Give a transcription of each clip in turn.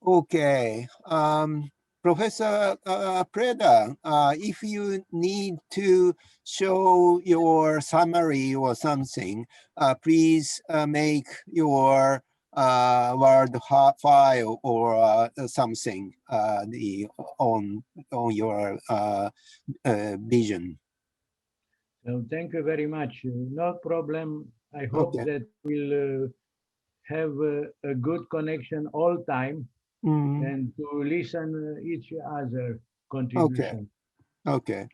Okay. Professor Preda, if you need to show your summary or something, please make your Word file or something on your vision. So thank you very much. No problem. I hope Okay. that we'll have a good connection all time and to listen each other Okay. contribution. Okay.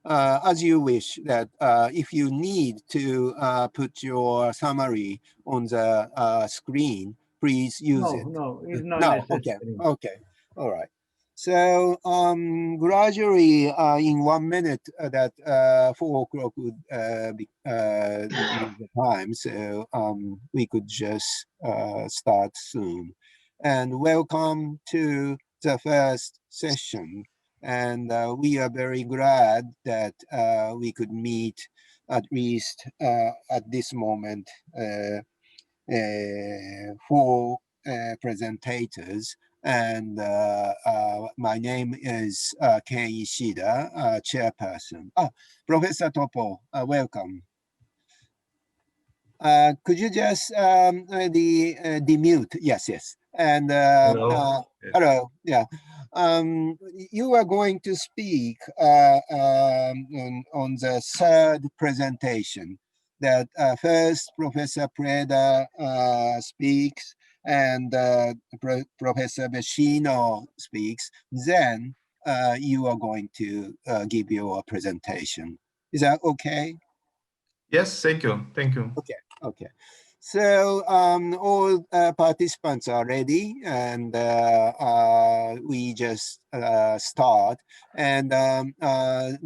As you wish that if you need to put your summary on the screen, please use it. No, it's not No, okay, necessary. okay, all right. So gradually in 1 minute that 4 o'clock would be the time, so we could just start soon. And welcome to the first session. And we are very glad that we could meet at least at this moment 4 presentators. And my name is Ken Ishida, chairperson. Professor Topor, welcome. Could you just demute? Yes, yes. And hello. hello, yeah. You are going to speak on the third presentation. That first Professor Preda speaks and Professor Vecino speaks. Then you are going to give your presentation. Is that okay? Yes, thank you. Thank you. Okay, okay. So all participants are ready, and we just start. And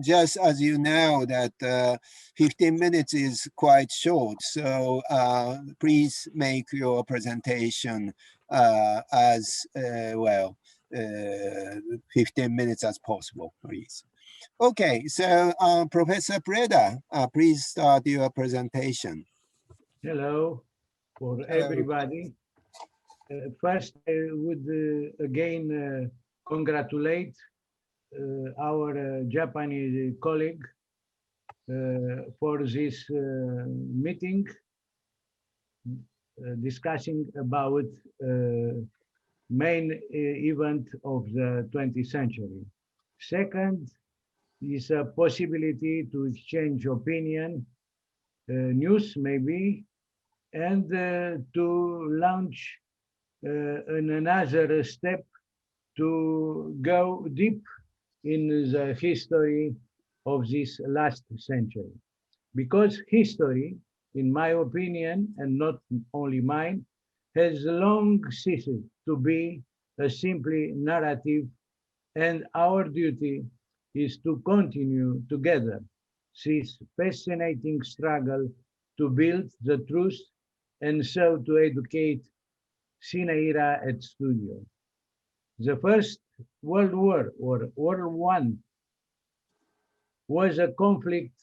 just as you know that 15 minutes is quite short, so please make your presentation as well 15 minutes as possible, please. Okay, so Professor Preda, please start your presentation. Hello for everybody. First, I would again congratulate our Japanese colleague for this meeting discussing about main event of the 20th century. Second is a possibility to exchange opinion, news maybe, and to launch another step to go deep in the history of this last century. Because history, in my opinion, and not only mine, has long ceased to be a simply narrative, and our duty is to continue together this fascinating struggle to build the truth and so to educate sine ira et studio. The First World War, or World War I, was a conflict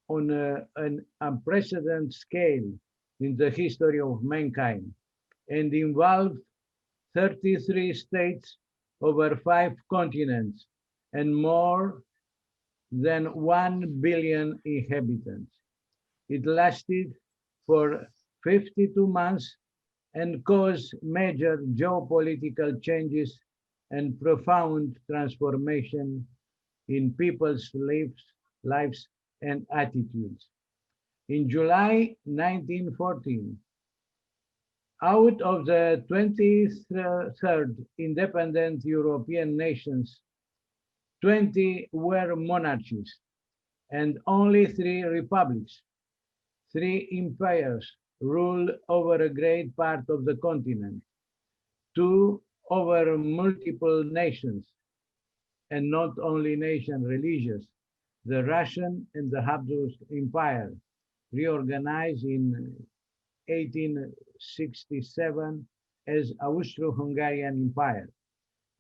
on an unprecedented scale in the history of mankind and involved 33 states over 5 continents and more than 1 billion inhabitants. It lasted for 52 months and caused major geopolitical changes and profound transformation in people's lives and attitudes. In July 1914, out of the 23rd independent European nations, 20 were monarchies and only 3 republics. 3 empires ruled over a great part of the continent, 2 over multiple nations, and not only nation religious, the Russian and the Habsburg Empire, reorganized in 1867 as Austro-Hungarian Empire.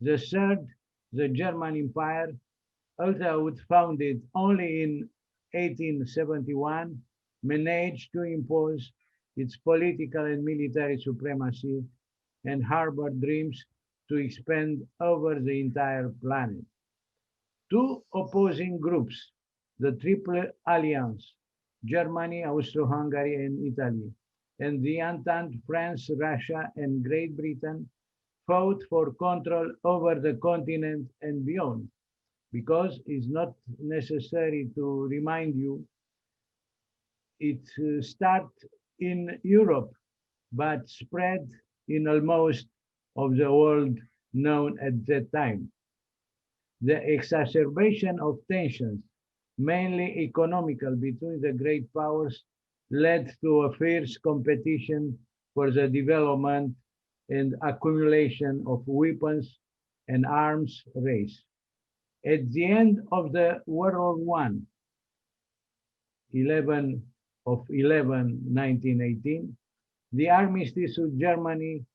The third, the German Empire, although founded only in 1871, managed to impose its political and military supremacy and harbored dreams to expand over the entire planet. Two opposing groups, the Triple Alliance, Germany, Austro-Hungary, and Italy, and the Entente, France, Russia, and Great Britain, fought for control over the continent and beyond, because it's not necessary to remind you, it started in Europe, but spread in almost of the world known at that time. The exacerbation of tensions, mainly economical, between the great powers led to a fierce competition for the development and accumulation of weapons and arms race. At the end of the World War I, 1918, the armistice with Germany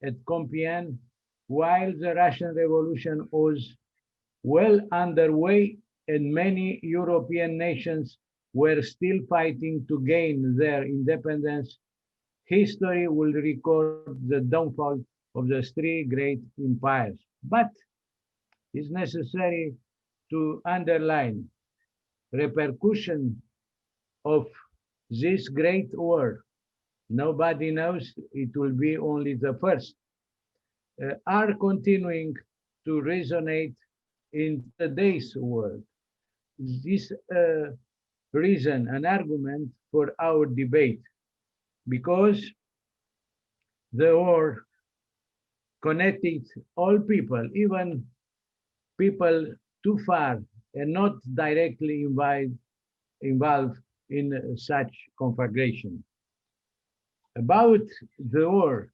at Compiègne, while the Russian Revolution was well underway and many European nations were still fighting to gain their independence, history will record the downfall of the three great empires. But it's necessary to underline repercussion of this great war. Nobody knows, it will be only the first, are continuing to resonate in today's world. This reason, an argument for our debate, because the war connected all people, even people too far and not directly involved in such conflagration. About the war,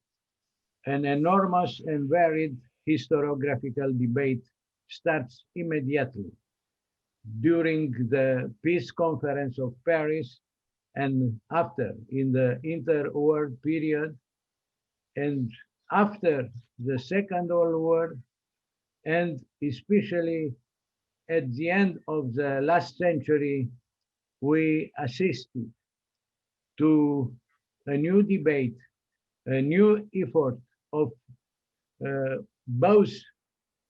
an enormous and varied historiographical debate starts immediately during the Peace Conference of Paris and after, in the interwar period, and after the Second World War, and especially at the end of the last century, we assisted to a new debate, a new effort of both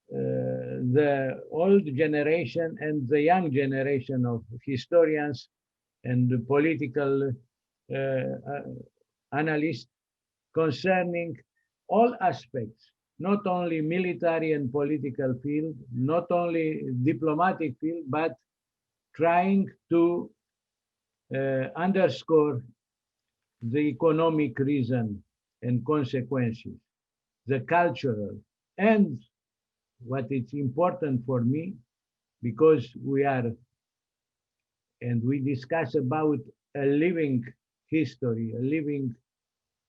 the old generation and the young generation of historians and the political analysts concerning all aspects, not only military and political field, not only diplomatic field, but trying to underscore the economic reason and consequences, the cultural, and what is important for me, because we are, and we discuss about a living history, a living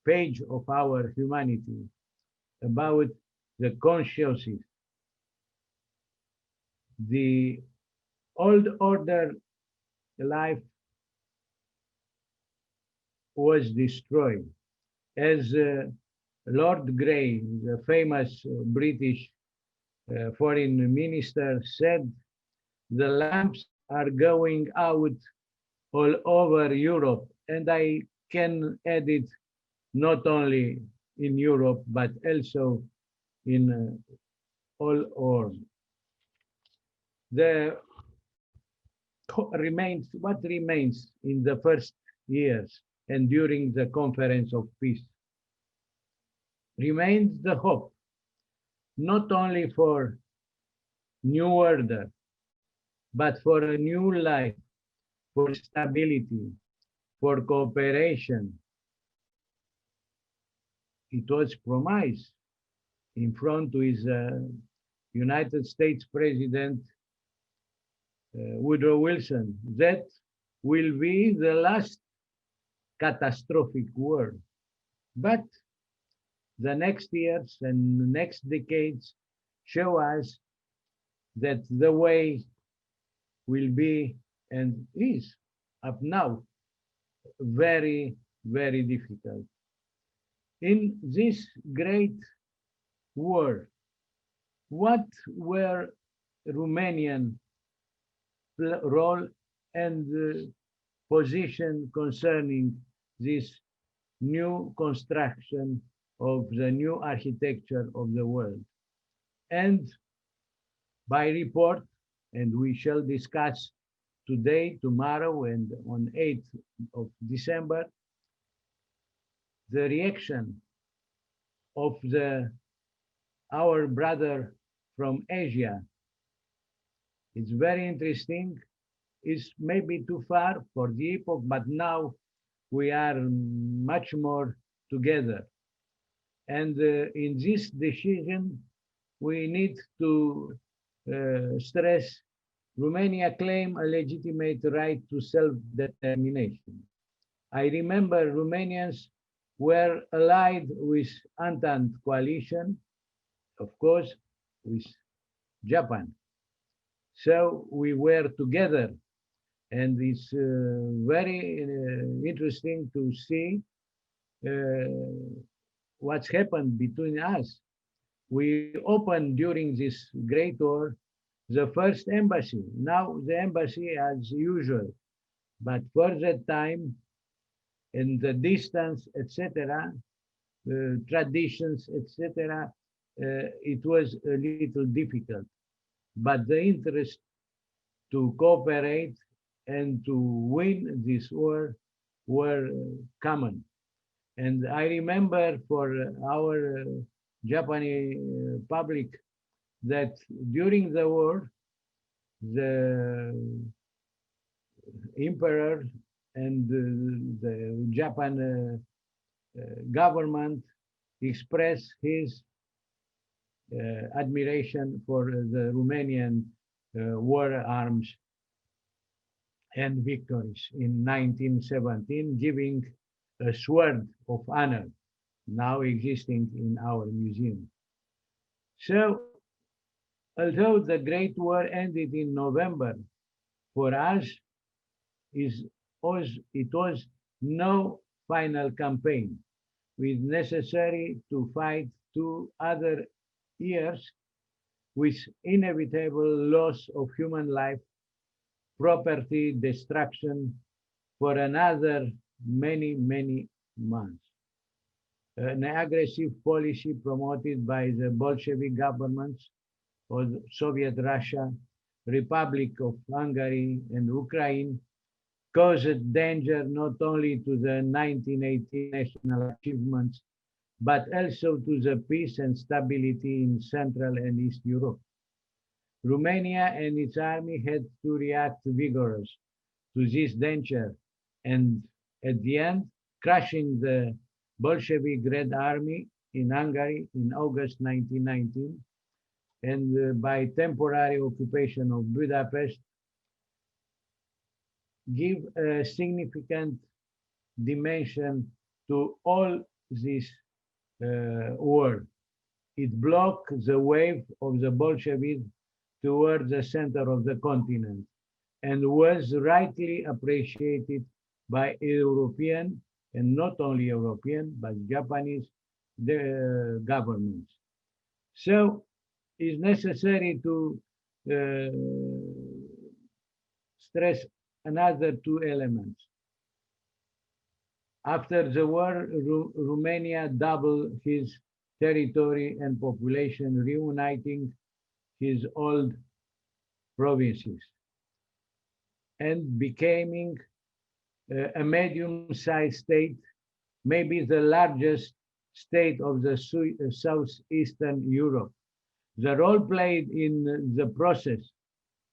page of our humanity, about the consciousness. The old order life was destroyed. As Lord Grey, the famous British foreign minister, said, the lamps are going out all over Europe. And I can add it not only in Europe, but also in all over. What remains in the first years and during the Conference of Peace remains the hope, not only for new order, but for a new life, for stability, for cooperation. It was promised in front of his United States President Woodrow Wilson that will be the last catastrophic war. But the next years and the next decades show us that the way will be and is up now very, very difficult. In this great war, what were Romanian role and position concerning this new construction of the new architecture of the world? And by report, and we shall discuss today, tomorrow, and on 8th of December, the reaction of our brother from Asia. It's very interesting. It's maybe too far for the epoch, but now we are much more together. And in this decision, we need to stress Romania claim a legitimate right to self-determination. I remember Romanians were allied with Entente coalition, of course, with Japan. So we were together, and it's very interesting to see what's happened between us. We opened during this great war the first embassy. Now the embassy as usual, but for that time and the distance, etc., traditions, etc., it was a little difficult. But the interest to cooperate and to win this war were common. And I remember for our Japanese public that during the war, the emperor and the Japan government expressed his admiration for the Romanian war arms and victories in 1917, giving a sword of honor now existing in our museum. So, although the Great War ended in November, for us, it was no final campaign, with necessary to fight 2 other years with inevitable loss of human life, property destruction for another many, many months. An aggressive policy promoted by the Bolshevik governments of Soviet Russia, Republic of Hungary, and Ukraine caused danger not only to the 1918 national achievements, but also to the peace and stability in Central and East Europe. Romania and its army had to react vigorously to this danger and at the end, crushing the Bolshevik Red Army in Hungary in August 1919, and by temporary occupation of Budapest, give a significant dimension to all this war. It blocked the wave of the Bolsheviks towards the center of the continent and was rightly appreciated by European and not only European, but Japanese governments. So it's necessary to stress another 2 elements. After the war, Romania doubled his territory and population, reuniting his old provinces and becoming a medium-sized state, maybe the largest state of the southeastern Europe. The role played in the process,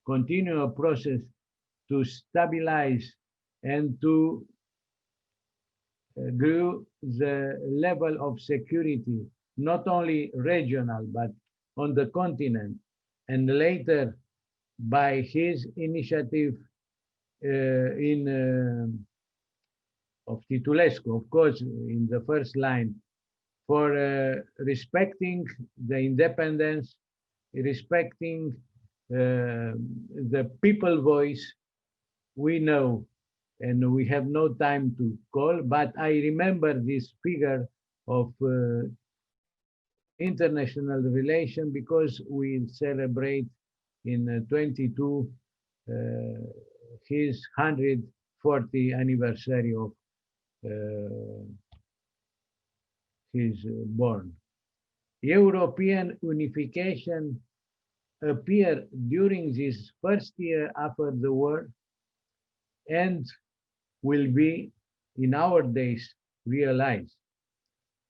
continual process to stabilize and to grew the level of security, not only regional, but on the continent, and later by his initiative of Titulescu, of course, in the first line, for respecting the independence, respecting the people voice. We know, and we have no time to call, but I remember this figure of international relation because we celebrate in 22 his 140th anniversary of his born. European unification appeared during this first year after the war and will be in our days realized.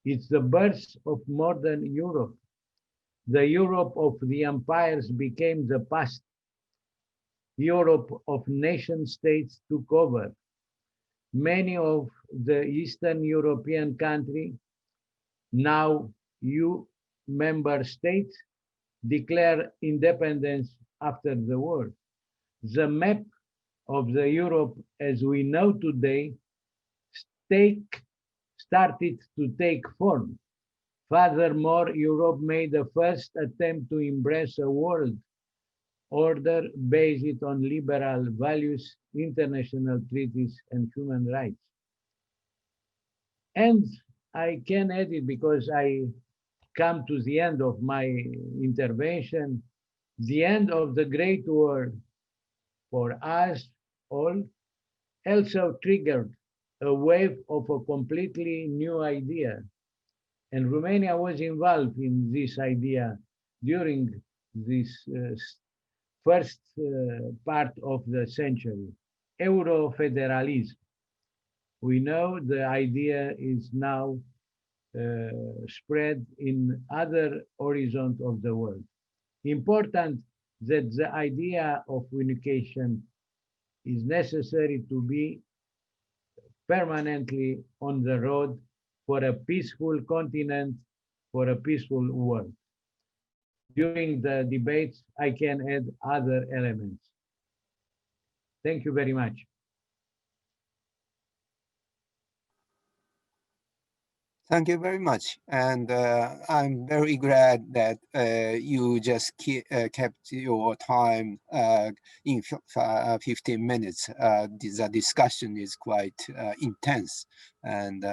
It's the birth of modern Europe. The Europe of the empires became the past. Europe of nation states took over. Many of the Eastern European countries, now EU member states, declare independence after the war. The map of the Europe as we know today started to take form. Furthermore, Europe made the first attempt to embrace a world order based on liberal values, international treaties, and human rights. And I can add it because I come to the end of my intervention. The end of the Great War for us all also triggered a wave of a completely new idea. And Romania was involved in this idea during this first part of the century, Eurofederalism. We know the idea is now spread in other horizons of the world. Important that the idea of unification is necessary to be permanently on the road for a peaceful continent, for a peaceful world. During the debates, I can add other elements. Thank you very much. Thank you very much. And I'm very glad that you just kept your time in 15 minutes. The discussion is quite intense, and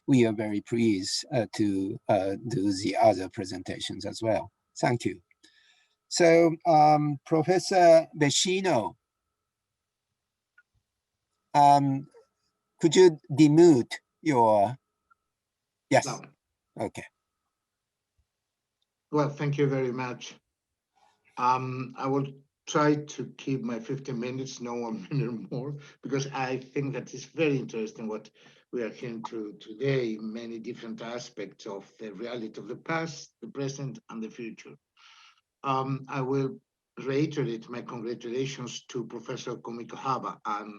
we are very pleased to do the other presentations as well. Thank you. So Professor Vecino, could you demute your... Yes. No. Okay. Well, thank you very much. I will try to keep my 15 minutes, no 1 minute more, because I think that is very interesting what we are hearing today, many different aspects of the reality of the past, the present, and the future. I will reiterate my congratulations to Professor Kumiko Haba and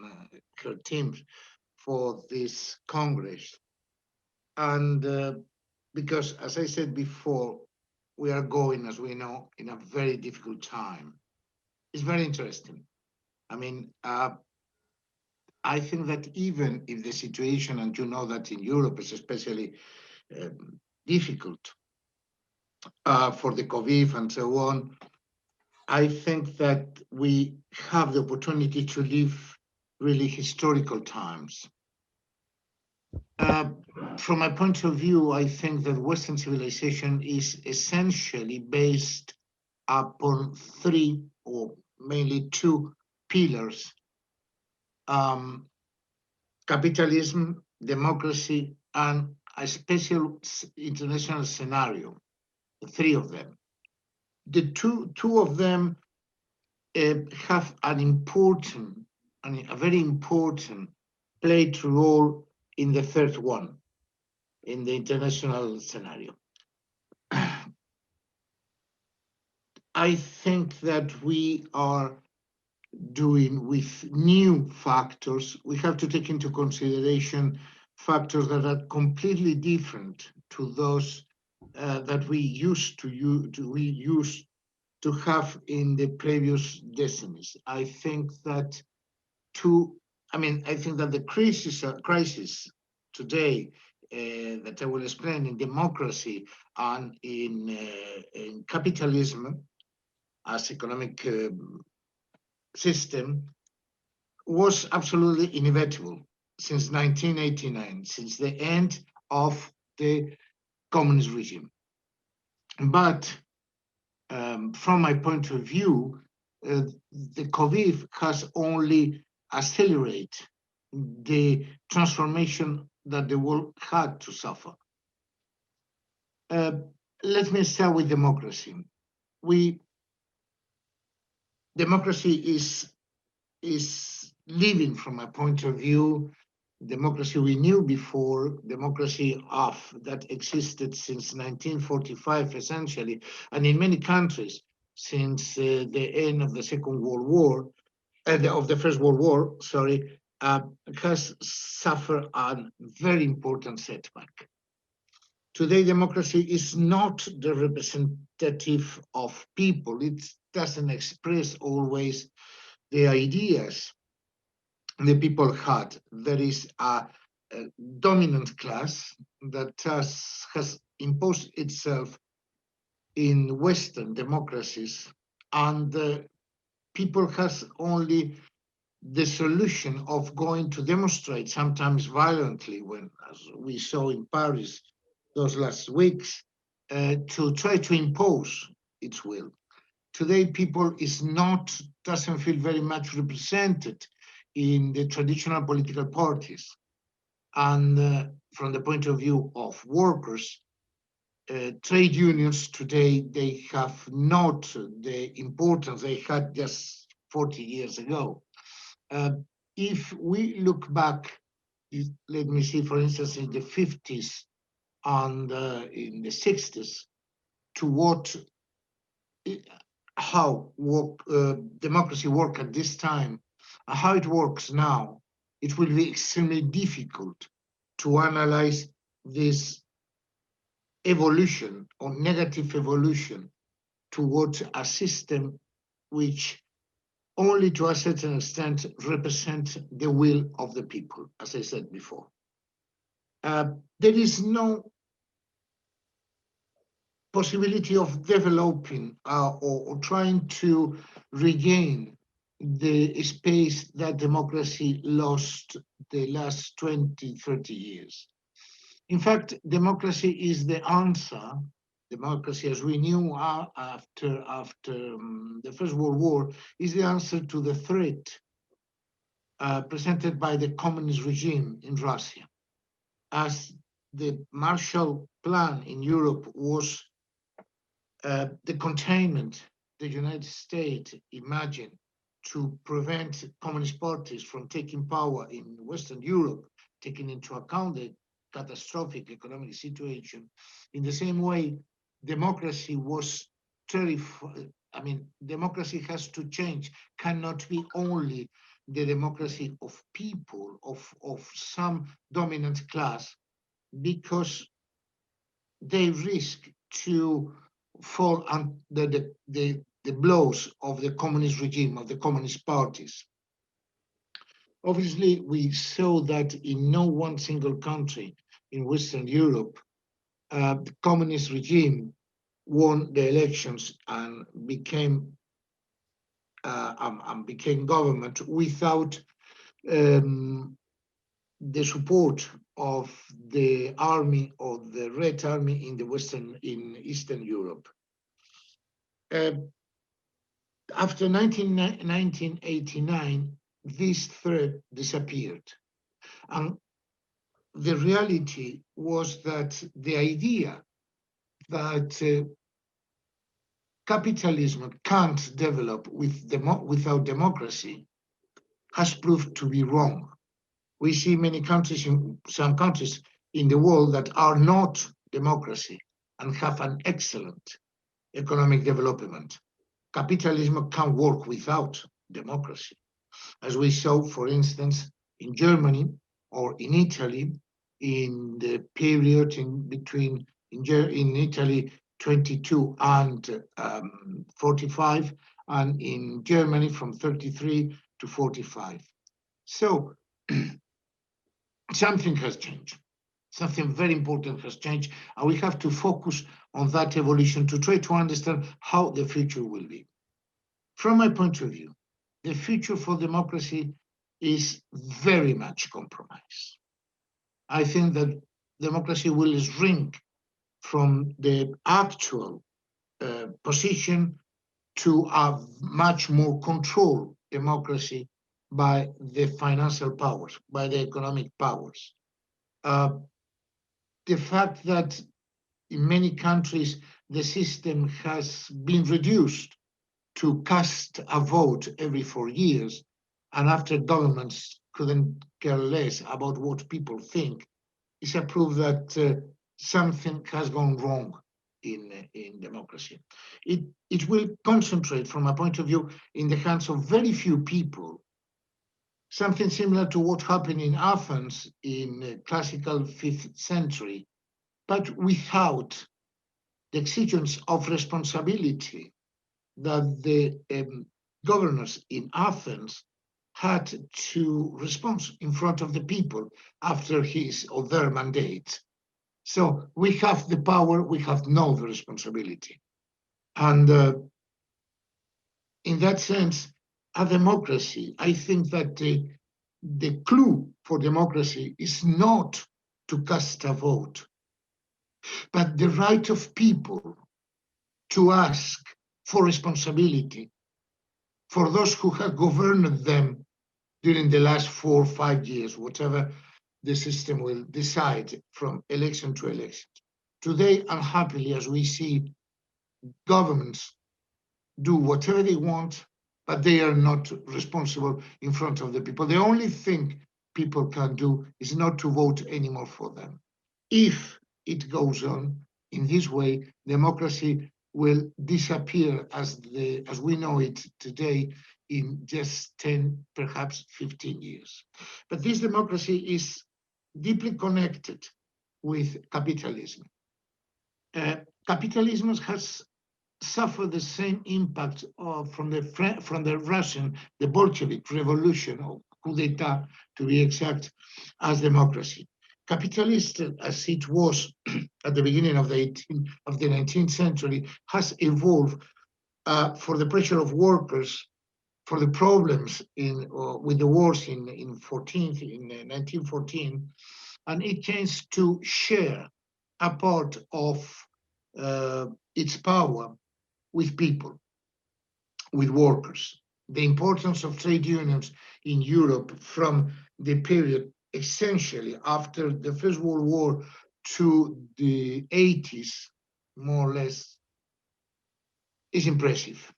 her team for this Congress. And because, as I said before, we are going, as we know, in a very difficult time. It's very interesting. I mean, I think that even if the situation, and you know that in Europe is especially difficult for the COVID and so on, I think that we have the opportunity to live really historical times. From my point of view, I think that Western civilization is essentially based upon three, or mainly two, pillars: capitalism, democracy, and a special international scenario. The three of them. The two of them have an important, a very important played role in the third one, in the international scenario. I think that we are doing with new factors. We have to take into consideration factors that are completely different to those that we used to have in the previous decades. I think that the crisis today that I will explain in democracy and in capitalism as economic system was absolutely inevitable since 1989, since the end of the communist regime. But from my point of view, the COVID has only accelerated the transformation that the world had to suffer. let me start with democracy. Democracy is living, from my point of view, democracy we knew before, democracy that existed since 1945 essentially, and in many countries since the end of the Second World War, of the First World War, sorry, has suffered a very important setback. Today, democracy is not the representative of people. It doesn't express always the ideas the people had. There is a dominant class that has imposed itself in Western democracies, and people has only the solution of going to demonstrate, sometimes violently, when, as we saw in Paris those last weeks, to try to impose its will. Today, people doesn't feel very much represented in the traditional political parties. And from the point of view of workers, trade unions today, they have not the importance they had just 40 years ago. If we look back, let me see, for instance, in the 50s and in the 60s, to how democracy worked at this time, and how it works now, it will be extremely difficult to analyze this evolution or negative evolution towards a system which only to a certain extent represent the will of the people, as I said before. There is no possibility of developing or trying to regain the space that democracy lost the last 20, 30 years. In fact, democracy is the answer. Democracy, as we knew after the First World War, is the answer to the threat presented by the communist regime in Russia. As the Marshall Plan in Europe was the containment the United States imagined to prevent communist parties from taking power in Western Europe, taking into account the catastrophic economic situation. In the same way, democracy was terrified. I mean, democracy has to change, cannot be only the democracy of people, of some dominant class, because they risk to fall under the blows of the communist regime, of the communist parties. Obviously, we saw that in no one single country in Western Europe, the communist regime won the elections and became government without the support of the army, or the Red Army in Eastern Europe. After 1989, this threat disappeared. And the reality was that the idea that capitalism can't develop without democracy has proved to be wrong. We see many countries, some countries in the world, that are not democracy and have an excellent economic development. Capitalism can work without democracy, as we saw, for instance, in Germany or in Italy in the period in Italy 22 and 45, and in Germany from 33 to 45. So something has changed. Something very important has changed, and we have to focus on that evolution to try to understand how the future will be. From my point of view, the future for democracy is very much compromised. I think that democracy will shrink from the actual position to a much more controlled democracy by the financial powers, by the economic powers. The fact that in many countries, the system has been reduced to cast a vote every 4 years. And after governments couldn't care less about what people think, it's a proof that something has gone wrong in democracy. It will concentrate, from a point of view, in the hands of very few people, something similar to what happened in Athens in classical 5th century, but without the exigence of responsibility that the governors in Athens had to respond in front of the people after his or their mandate. So we have the power, we have no responsibility. And in that sense, a democracy, I think that the clue for democracy is not to cast a vote, but the right of people to ask for responsibility for those who have governed them during the last 4 or 5 years, whatever the system will decide from election to election. Today, unhappily, as we see, governments do whatever they want, but they are not responsible in front of the people. The only thing people can do is not to vote anymore for them. If it goes on in this way, democracy will disappear as we know it today in just 10, perhaps 15 years. But this democracy is deeply connected with capitalism. Capitalism has suffered the same impact from the Russian, the Bolshevik revolution, or coup d'etat to be exact, as democracy. Capitalist, as it was at the beginning of the 19th century, has evolved for the pressure of workers, for the problems with the wars in 1914, and it tends to share a part of its power with people, with workers. The importance of trade unions in Europe from the period essentially after the First World War to the 80s, more or less, is impressive.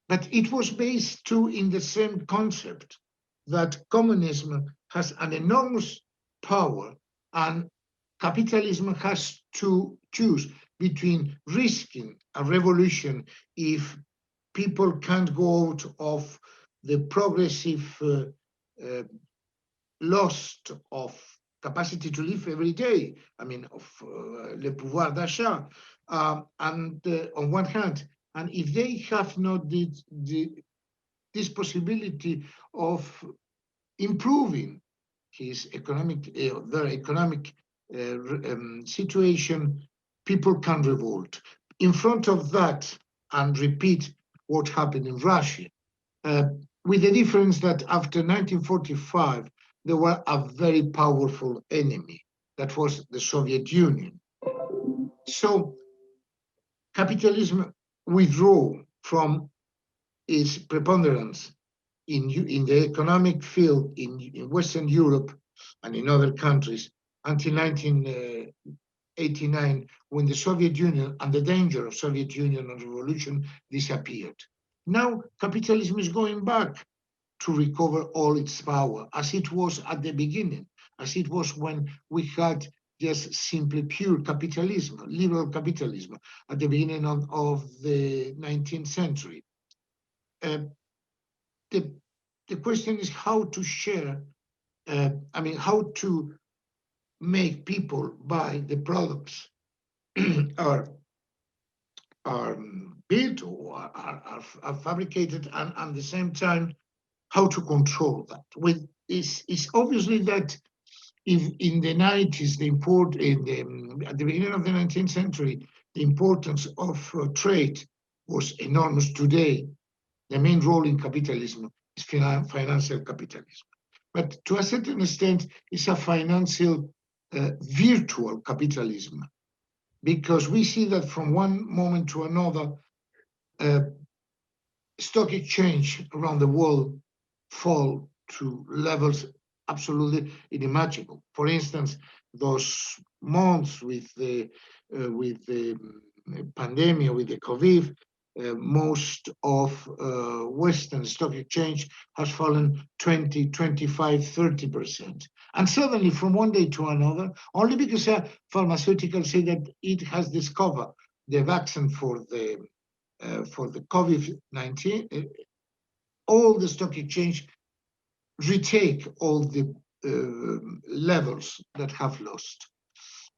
But it was based too in the same concept that communism has an enormous power and capitalism has to choose between risking a revolution if people can't go out of the progressive loss of capacity to live every day, I mean, of le pouvoir d'achat, and on one hand, and if they have not this possibility of improving his economic, their economic situation, people can revolt. In front of that, and repeat what happened in Russia, with the difference that after 1945, there were a very powerful enemy, that was the Soviet Union. So capitalism withdrew from its preponderance in the economic field in Western Europe and in other countries until 1989, when the Soviet Union and the danger of Soviet Union and revolution disappeared. Now capitalism is going back to recover all its power, as it was at the beginning, as it was when we had just simply pure capitalism, liberal capitalism, at the beginning of the 19th century. The question is how to share, how to make people buy the products are built or are fabricated, and at the same time, how to control that. It's obviously that if in the 90s, at the beginning of the 19th century, the importance of trade was enormous. Today, the main role in capitalism is financial capitalism. But to a certain extent, it's a financial virtual capitalism, because we see that from one moment to another, stock exchange around the world fall to levels absolutely unimaginable. For instance, those months with the pandemic, with the COVID, most of Western stock exchange has fallen 20, 25, 30%. And suddenly from one day to another, only because pharmaceuticals say that it has discovered the vaccine for the COVID-19, all the stock exchange retake all the levels that have lost.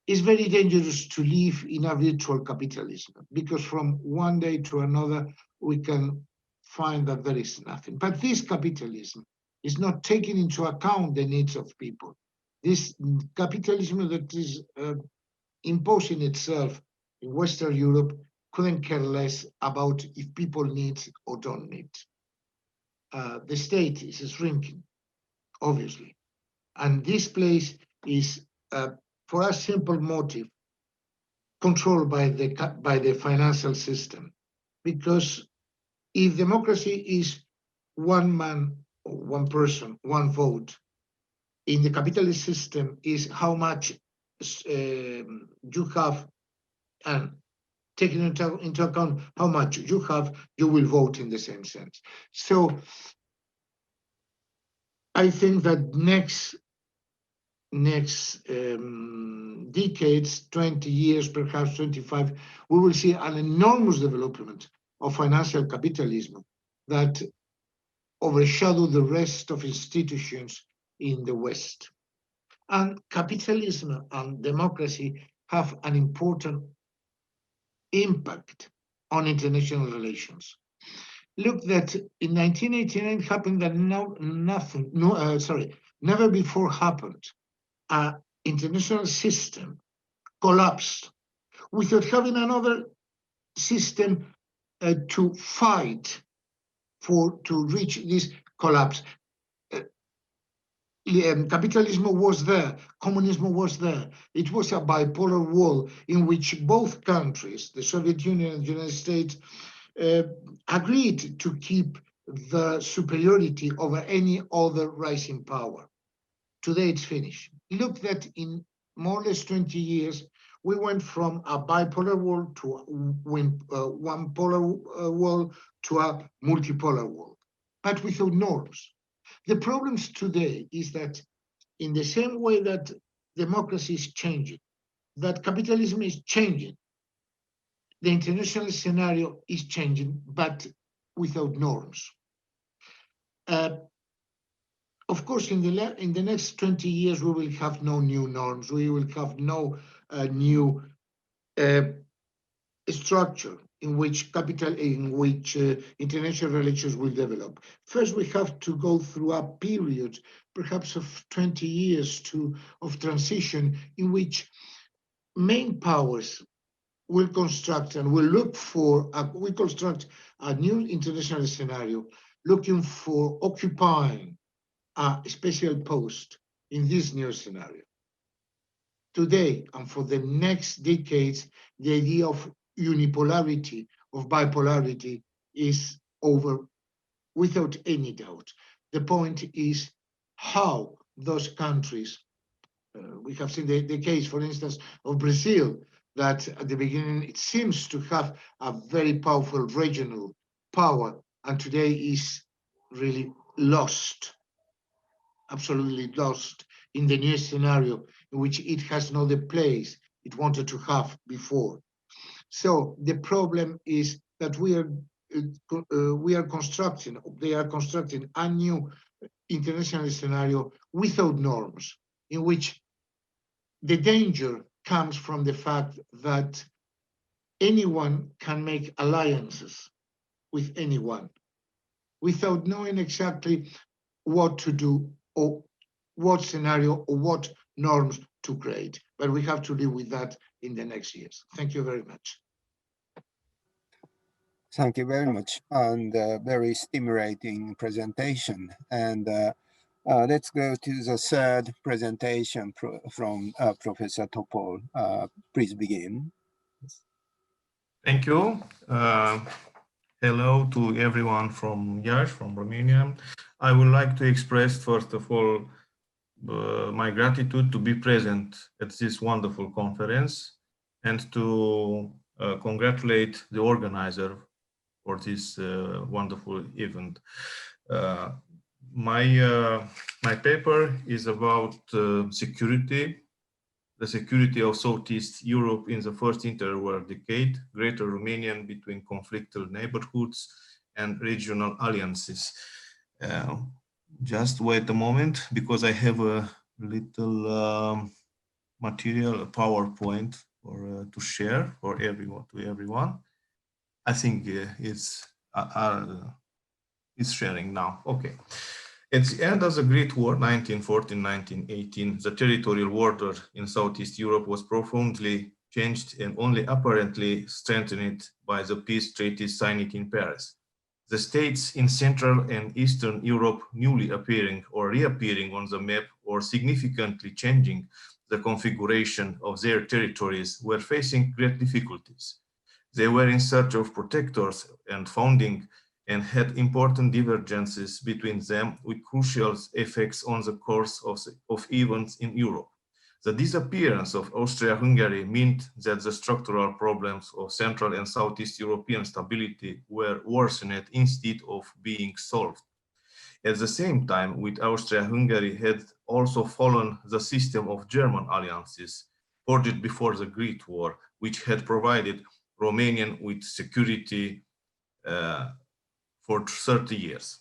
It's very dangerous to live in a virtual capitalism because from one day to another, we can find that there is nothing. But this capitalism is not taking into account the needs of people. This capitalism that is imposing itself in Western Europe couldn't care less about if people need or don't need. The state is shrinking, obviously. And this place is, for a simple motive, controlled by the financial system. Because if democracy is one man, or one person, one vote, in the capitalist system is how much you have, and taking into account how much you have, you will vote in the same sense. So I think that next decades, 20 years, perhaps 25, we will see an enormous development of financial capitalism that overshadow the rest of institutions in the West. And capitalism and democracy have an important impact on international relations. Look, that in 1989 happened that never before happened. An international system collapsed without having another system to fight to reach this collapse. Capitalism was there, communism was there. It was a bipolar world in which both countries, the Soviet Union and the United States, agreed to keep the superiority over any other rising power. Today it's finished. Look that in more or less 20 years, we went from a bipolar world to one polar world to a multipolar world, but without norms. The problems today is that in the same way that democracy is changing, that capitalism is changing, the international scenario is changing, but without norms. Of course, in the next 20 years, we will have no new norms. We will have no new structure in which international relations will develop. First, we have to go through a period, perhaps of 20 years of transition, in which main powers will construct and will look for, we construct a new international scenario, looking for occupying a special post in this new scenario. Today, and for the next decades, the idea of unipolarity, of bipolarity is over without any doubt. The point is how those countries, we have seen the case, for instance, of Brazil, that at the beginning it seems to have a very powerful regional power, and today is really lost, absolutely lost in the new scenario in which it has not the place it wanted to have before. So the problem is that they are constructing a new international scenario without norms, in which the danger comes from the fact that anyone can make alliances with anyone without knowing exactly what to do or what scenario or what norms to create. But we have to deal with that in the next years. Thank you very much. Thank you very much, and very stimulating presentation. And let's go to the third presentation from Professor Topor. Please begin. Thank you. Hello to everyone from ICHIR, from Romania. I would like to express, first of all, my gratitude to be present at this wonderful conference and to congratulate the organizer for this wonderful event. My paper is about security, the security of Southeast Europe in the first interwar decade, Greater Romanian between conflictual neighborhoods and regional alliances. Just wait a moment, because I have a little material, a PowerPoint to share for everyone. I think it's sharing now. Okay. At the end of the Great War, 1914-1918, the territorial border in Southeast Europe was profoundly changed and only apparently strengthened by the peace treaties signed in Paris. The states in Central and Eastern Europe newly appearing or reappearing on the map or significantly changing the configuration of their territories were facing great difficulties. They were in search of protectors and founding and had important divergences between them with crucial effects on the course of events in Europe. The disappearance of Austria-Hungary meant that the structural problems of Central and Southeast European stability were worsened instead of being solved. At the same time, with Austria-Hungary had also fallen the system of German alliances forged before the Great War, which had provided Romanian with security for 30 years.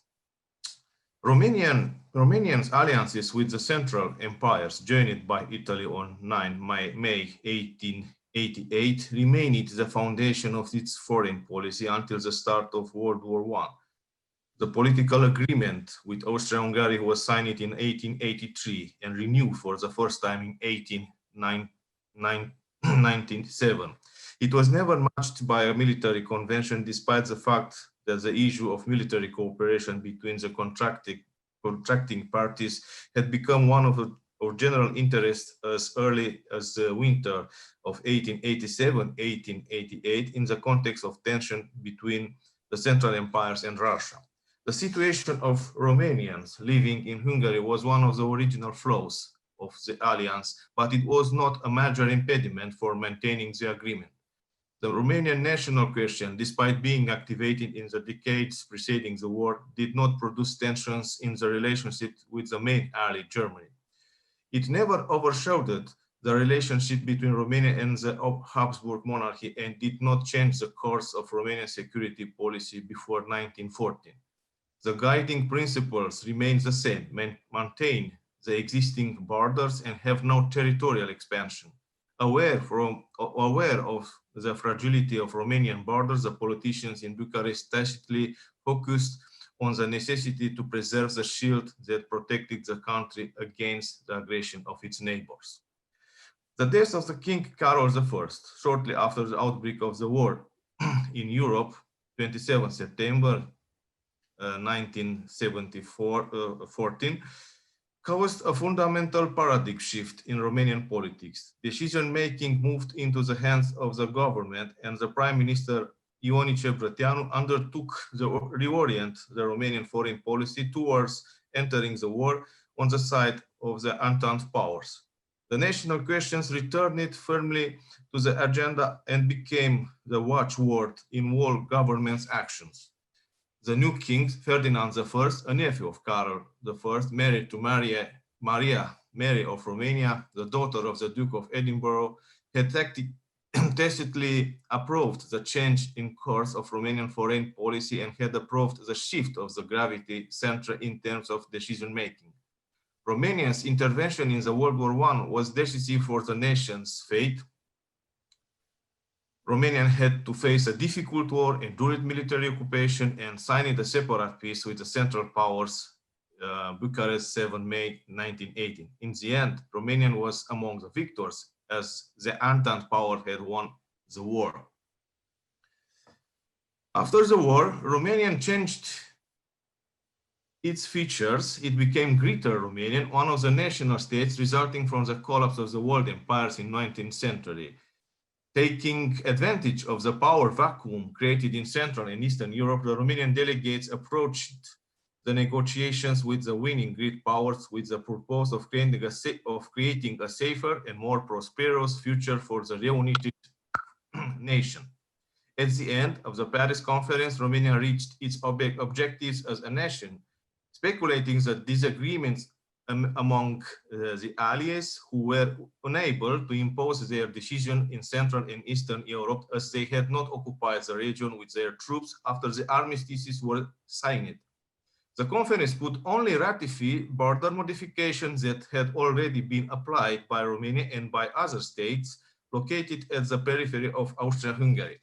Romanians' alliances with the Central Empires, joined by Italy on 9 May 1888, remained the foundation of its foreign policy until the start of World War I. The political agreement with Austria-Hungary was signed in 1883 and renewed for the first time in 1997. It was never matched by a military convention, despite the fact that the issue of military cooperation between the contracting parties had become one of general interest as early as the winter of 1887-1888 in the context of tension between the Central Empires and Russia. The situation of Romanians living in Hungary was one of the original flaws of the alliance, but it was not a major impediment for maintaining the agreement. The Romanian national question, despite being activated in the decades preceding the war, did not produce tensions in the relationship with the main ally, Germany. It never overshadowed the relationship between Romania and the Habsburg monarchy and did not change the course of Romanian security policy before 1914. The guiding principles remain the same: maintain the existing borders and have no territorial expansion. Aware of the fragility of Romanian borders, the politicians in Bucharest tacitly focused on the necessity to preserve the shield that protected the country against the aggression of its neighbors. The death of the King Carol I, shortly after the outbreak of the war in Europe, 27 September 1914, caused a fundamental paradigm shift in Romanian politics. Decision-making moved into the hands of the government, and the Prime Minister Ioan undertook to reorient the Romanian foreign policy towards entering the war on the side of the Entente powers. The national questions returned firmly to the agenda and became the watchword in all government's actions. The new king, Ferdinand I, a nephew of Carol I, married to Maria Mary of Romania, the daughter of the Duke of Edinburgh, had tacitly approved the change in course of Romanian foreign policy and had approved the shift of the gravity center in terms of decision-making. Romania's intervention in the World War I was decisive for the nation's fate. Romania had to face a difficult war, endured military occupation, and signed a separate peace with the Central Powers, Bucharest, 7 May 1918. In the end, Romania was among the victors, as the Entente power had won the war. After the war, Romania changed its features. It became Greater Romanian, one of the national states resulting from the collapse of the world empires in the 19th century. Taking advantage of the power vacuum created in Central and Eastern Europe, the Romanian delegates approached the negotiations with the winning Greek powers with the purpose of creating a safer and more prosperous future for the reunited nation. At the end of the Paris conference, Romania reached its objectives as a nation, speculating that disagreements among the allies who were unable to impose their decision in Central and Eastern Europe, as they had not occupied the region with their troops after the armistices were signed. The conference could only ratify border modifications that had already been applied by Romania and by other states located at the periphery of Austria-Hungary.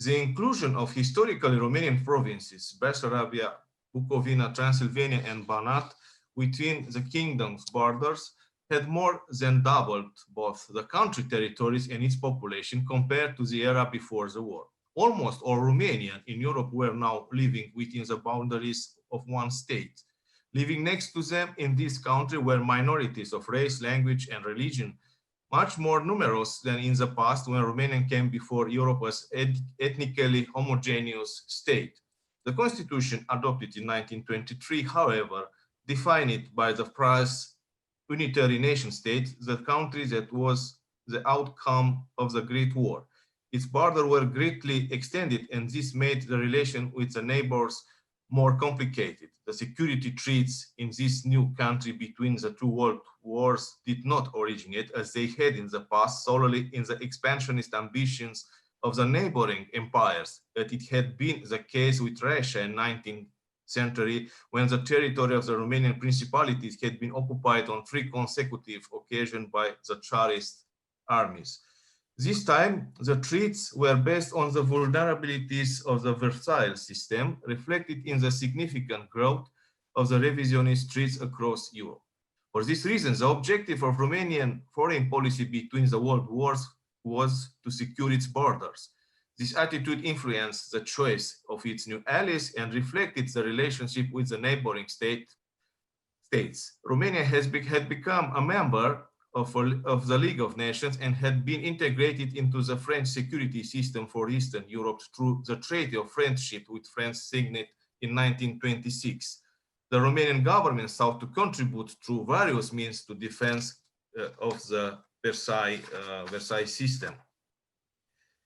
The inclusion of historically Romanian provinces, Bessarabia, Bukovina, Transylvania, and Banat, within the kingdom's borders had more than doubled both the country territories and its population compared to the era before the war. Almost all Romanians in Europe were now living within the boundaries of one state. Living next to them in this country were minorities of race, language, and religion, much more numerous than in the past when Romania came before Europe as an ethnically homogeneous state. The constitution adopted in 1923, however, defined it by the phrase unitary nation state, the country that was the outcome of the Great War. Its borders were greatly extended, and this made the relation with the neighbors more complicated. The security threats in this new country between the two world wars did not originate, as they had in the past, solely in the expansionist ambitions of the neighboring empires, but it had been the case with Russia in 19th century, when the territory of the Romanian principalities had been occupied on 3 consecutive occasions by the Tsarist armies. This time, the threats were based on the vulnerabilities of the Versailles system, reflected in the significant growth of the revisionist threats across Europe. For this reason, the objective of Romanian foreign policy between the world wars was to secure its borders. This attitude influenced the choice of its new allies and reflected the relationship with the neighboring states. Romania had become a member of the League of Nations and had been integrated into the French security system for Eastern Europe through the Treaty of Friendship with France signed in 1926. The Romanian government sought to contribute through various means to defense of the Versailles system.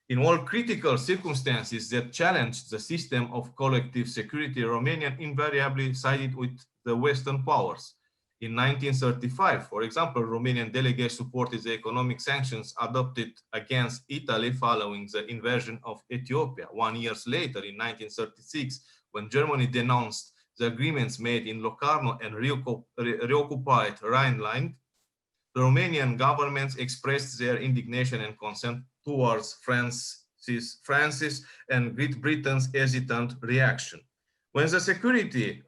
In all critical circumstances that challenged the system of collective security, Romania invariably sided with the Western powers. In 1935, for example, Romanian delegates supported the economic sanctions adopted against Italy following the invasion of Ethiopia. 1 year later, in 1936, when Germany denounced the agreements made in Locarno and reoccupied Rhineland, the Romanian governments expressed their indignation and consent towards France's and Great Britain's hesitant reaction. When the security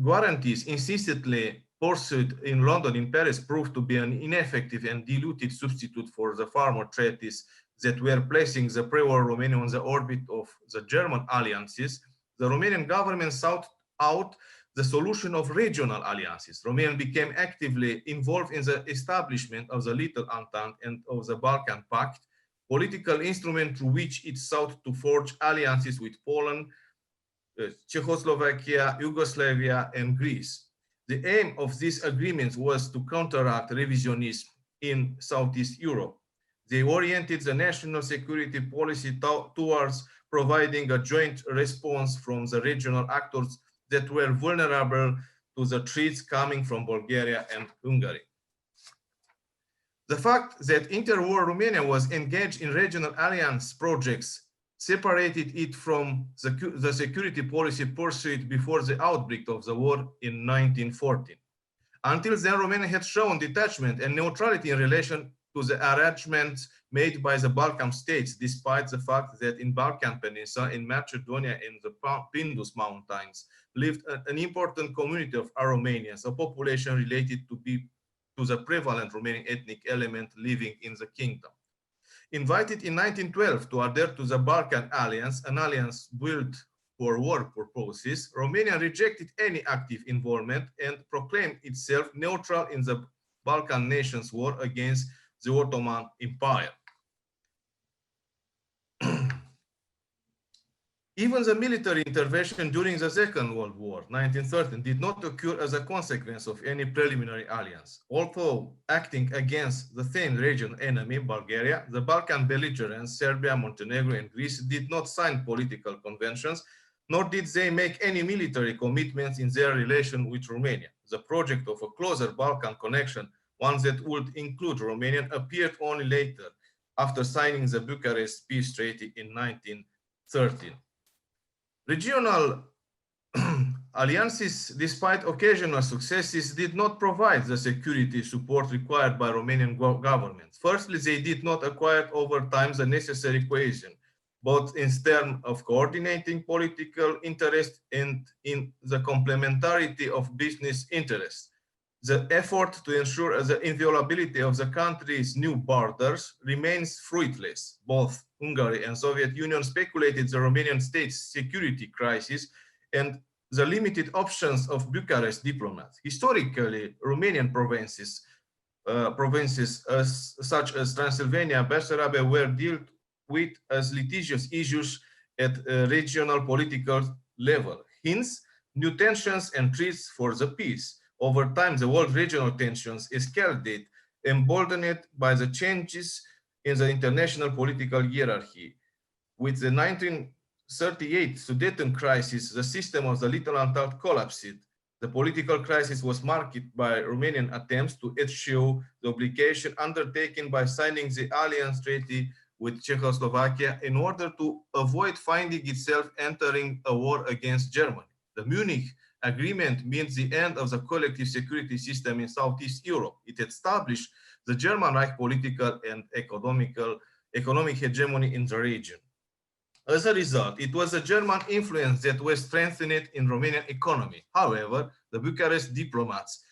guarantees insistently pursued in London and Paris proved to be an ineffective and diluted substitute for the former treaties that were placing the pre-war Romania on the orbit of the German alliances, the Romanian government sought out the solution of regional alliances. Romania became actively involved in the establishment of the Little Entente and of the Balkan Pact, political instrument through which it sought to forge alliances with Poland, Czechoslovakia, Yugoslavia, and Greece. The aim of these agreements was to counteract revisionism in Southeast Europe. They oriented the national security policy towards providing a joint response from the regional actors that were vulnerable to the threats coming from Bulgaria and Hungary. The fact that interwar Romania was engaged in regional alliance projects separated it from the security policy pursued before the outbreak of the war in 1914. Until then, Romania had shown detachment and neutrality in relation to the arrangements made by the Balkan states, despite the fact that in Balkan Peninsula, in Macedonia, in the Pindus Mountains, lived an important community of Aromanians, a population related to the prevalent Romanian ethnic element living in the kingdom. Invited in 1912 to adhere to the Balkan Alliance, an alliance built for war purposes, Romania rejected any active involvement and proclaimed itself neutral in the Balkan nations' war against the Ottoman Empire. Even the military intervention during the Second World War, 1913, did not occur as a consequence of any preliminary alliance. Although acting against the same region enemy, Bulgaria, the Balkan belligerents, Serbia, Montenegro, and Greece did not sign political conventions, nor did they make any military commitments in their relation with Romania. The project of a closer Balkan connection, one that would include Romania, appeared only later, after signing the Bucharest Peace Treaty in 1913. Regional alliances, despite occasional successes, did not provide the security support required by Romanian government. Firstly, they did not acquire over time the necessary cohesion, both in terms of coordinating political interest and in the complementarity of business interests. The effort to ensure the inviolability of the country's new borders remains fruitless. Both Hungary and Soviet Union speculated the Romanian state's security crisis and the limited options of Bucharest diplomats. Historically, Romanian provinces such as Transylvania, Bessarabia were dealt with as litigious issues at a regional political level. Hence, new tensions and threats for the peace. Over time, the world regional tensions escalated, emboldened by the changes in the international political hierarchy. With the 1938 Sudeten Crisis, the system of the Little Entente collapsed. The political crisis was marked by Romanian attempts to eschew the obligation undertaken by signing the alliance treaty with Czechoslovakia in order to avoid finding itself entering a war against Germany. The Munich Agreement means the end of the collective security system in Southeast Europe. It established the German Reich political and economic hegemony in the region. As a result, it was the German influence that was strengthened in Romanian economy. However, the Bucharest diplomats'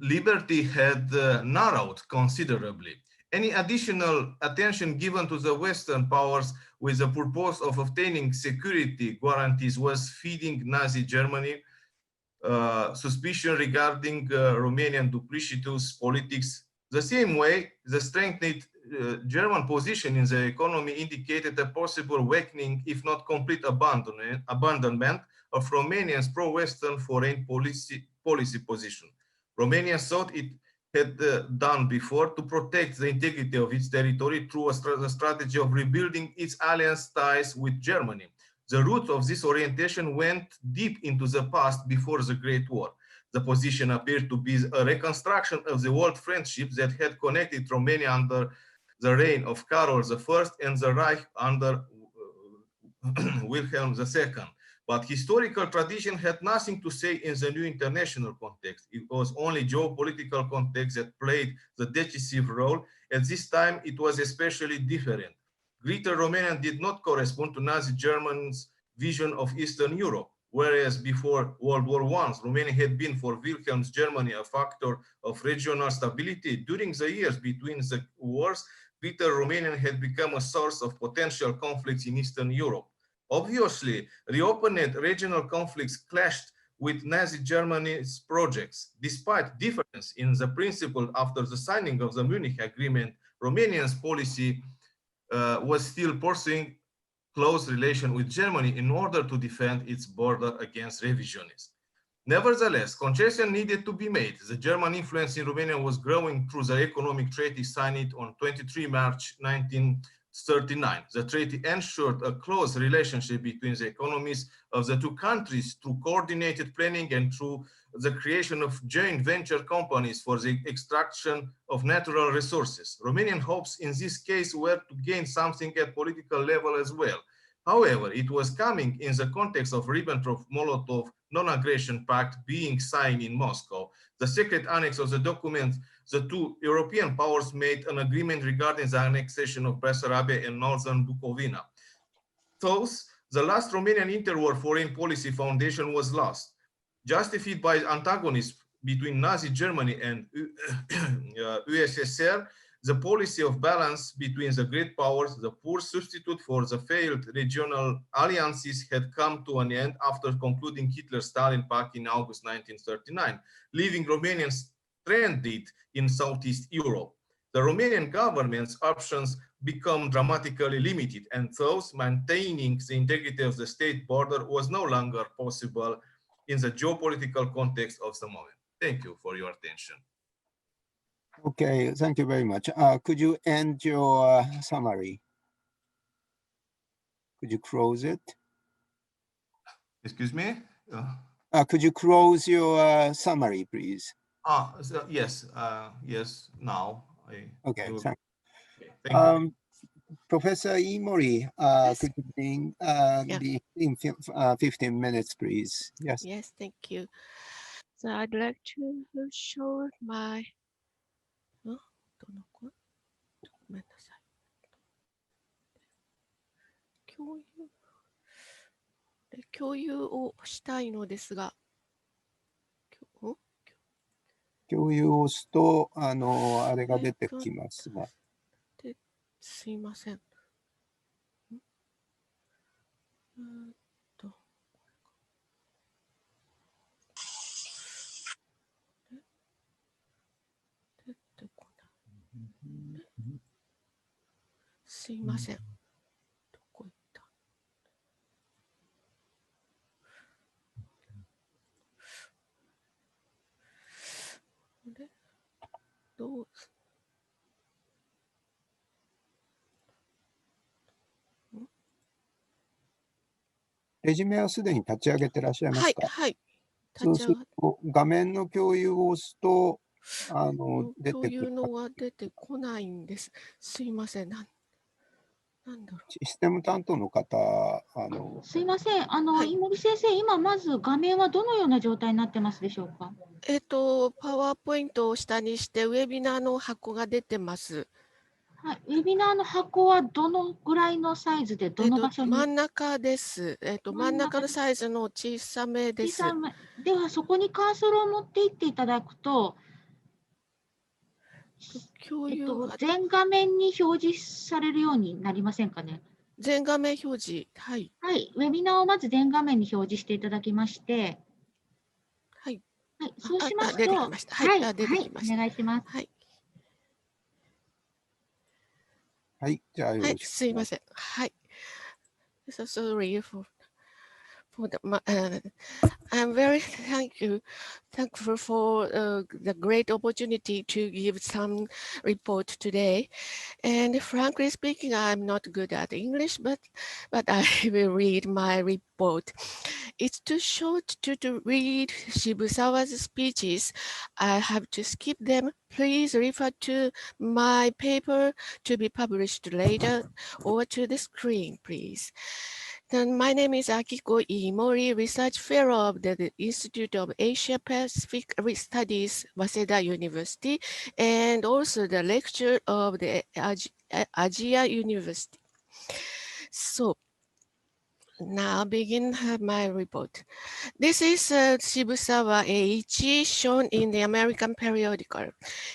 liberty had narrowed considerably. Any additional attention given to the Western powers with the purpose of obtaining security guarantees was feeding Nazi Germany. Suspicion regarding Romanian duplicitous politics. The same way, the strengthened German position in the economy indicated a possible weakening, if not complete abandonment of Romania's pro-Western foreign policy position. Romania thought it had done before to protect the integrity of its territory through a strategy of rebuilding its alliance ties with Germany. The roots of this orientation went deep into the past before the Great War. The position appeared to be a reconstruction of the old friendship that had connected Romania under the reign of Carol I and the Reich under Wilhelm II. But historical tradition had nothing to say in the new international context. It was only geopolitical context that played the decisive role. At this time, it was especially different. Greater Romania did not correspond to Nazi Germany's vision of Eastern Europe, whereas before World War I, Romania had been for Wilhelm's Germany a factor of regional stability. During the years between the wars, Greater Romania had become a source of potential conflicts in Eastern Europe. Obviously, reopened regional conflicts clashed with Nazi Germany's projects. Despite difference in the principle after the signing of the Munich Agreement, Romania's policy was still pursuing close relation with Germany in order to defend its border against revisionists. Nevertheless, concession needed to be made. The German influence in Romania was growing through the economic treaty signed on 23 March 1939. The treaty ensured a close relationship between the economies of the two countries through coordinated planning and through the creation of joint venture companies for the extraction of natural resources. Romanian hopes in this case were to gain something at political level as well. However, it was coming in the context of Ribbentrop-Molotov non-aggression pact being signed in Moscow. The secret annex of the document, the two European powers made an agreement regarding the annexation of Bessarabia and northern Bukovina. Thus, the last Romanian interwar foreign policy foundation was lost. Justified by antagonism between Nazi Germany and USSR, the policy of balance between the great powers, the poor substitute for the failed regional alliances, had come to an end after concluding Hitler-Stalin Pact in August 1939, leaving Romanians stranded in Southeast Europe. the Romanian government's options become dramatically limited, and thus maintaining the integrity of the state border was no longer possible in the geopolitical context of the moment. Thank you for your attention. Okay, thank you very much. Could you end your summary? Could you close it? Excuse me? Could you close your summary, please? Yes, yes, now. Okay, Thank thank you. Professor Imori, Yes. could you bring Yeah. the in 15 minutes, please? Yes. Yes, thank you. So I'd like to show my どの子ごめんなさい。共有をしたいのですが、共有を押すと、あれが出てきますが。すいません。すいません。どこ行った？あれ？どう？レジュメはすでに立ち上げてらっしゃいますか？はい。そうすると、画面の共有を押すと、出てくる。共有のは出てこないんです。すいません。なんだろう。システム担当の方、すいません。井森先生、今まず画面はどのような状態になってますでしょうか？パワーポイントを下にして、ウェビナーの箱が出てます。はい。ウェビナーの箱はどのぐらいのサイズで、どの場所に？真ん中です。真ん中のサイズの小さめです。では、そこにカーソルを持っていっていただくと、全画面に表示されるようになりませんかね？全画面表示。はい。はい。ウェビナーをまず全画面に表示していただきまして、はい。はい。そうしますと、出てきました。はい。出てきました。お願いします。はい。はい、じゃあよろしく。はい、すいません。はい。So sorry for the, I'm very thankful for the great opportunity to give some report today. And frankly speaking, I'm not good at English, but I will read my report. It's too short to read Shibusawa's speeches. I have to skip them. Please refer to my paper to be published later or to the screen, please. Then my name is Akiko Imori, Research Fellow of the Institute of Asia Pacific Studies, Waseda University, and also the lecturer of the Asia University. So now begin my report. This is Shibusawa Eiichi, shown in the American periodical.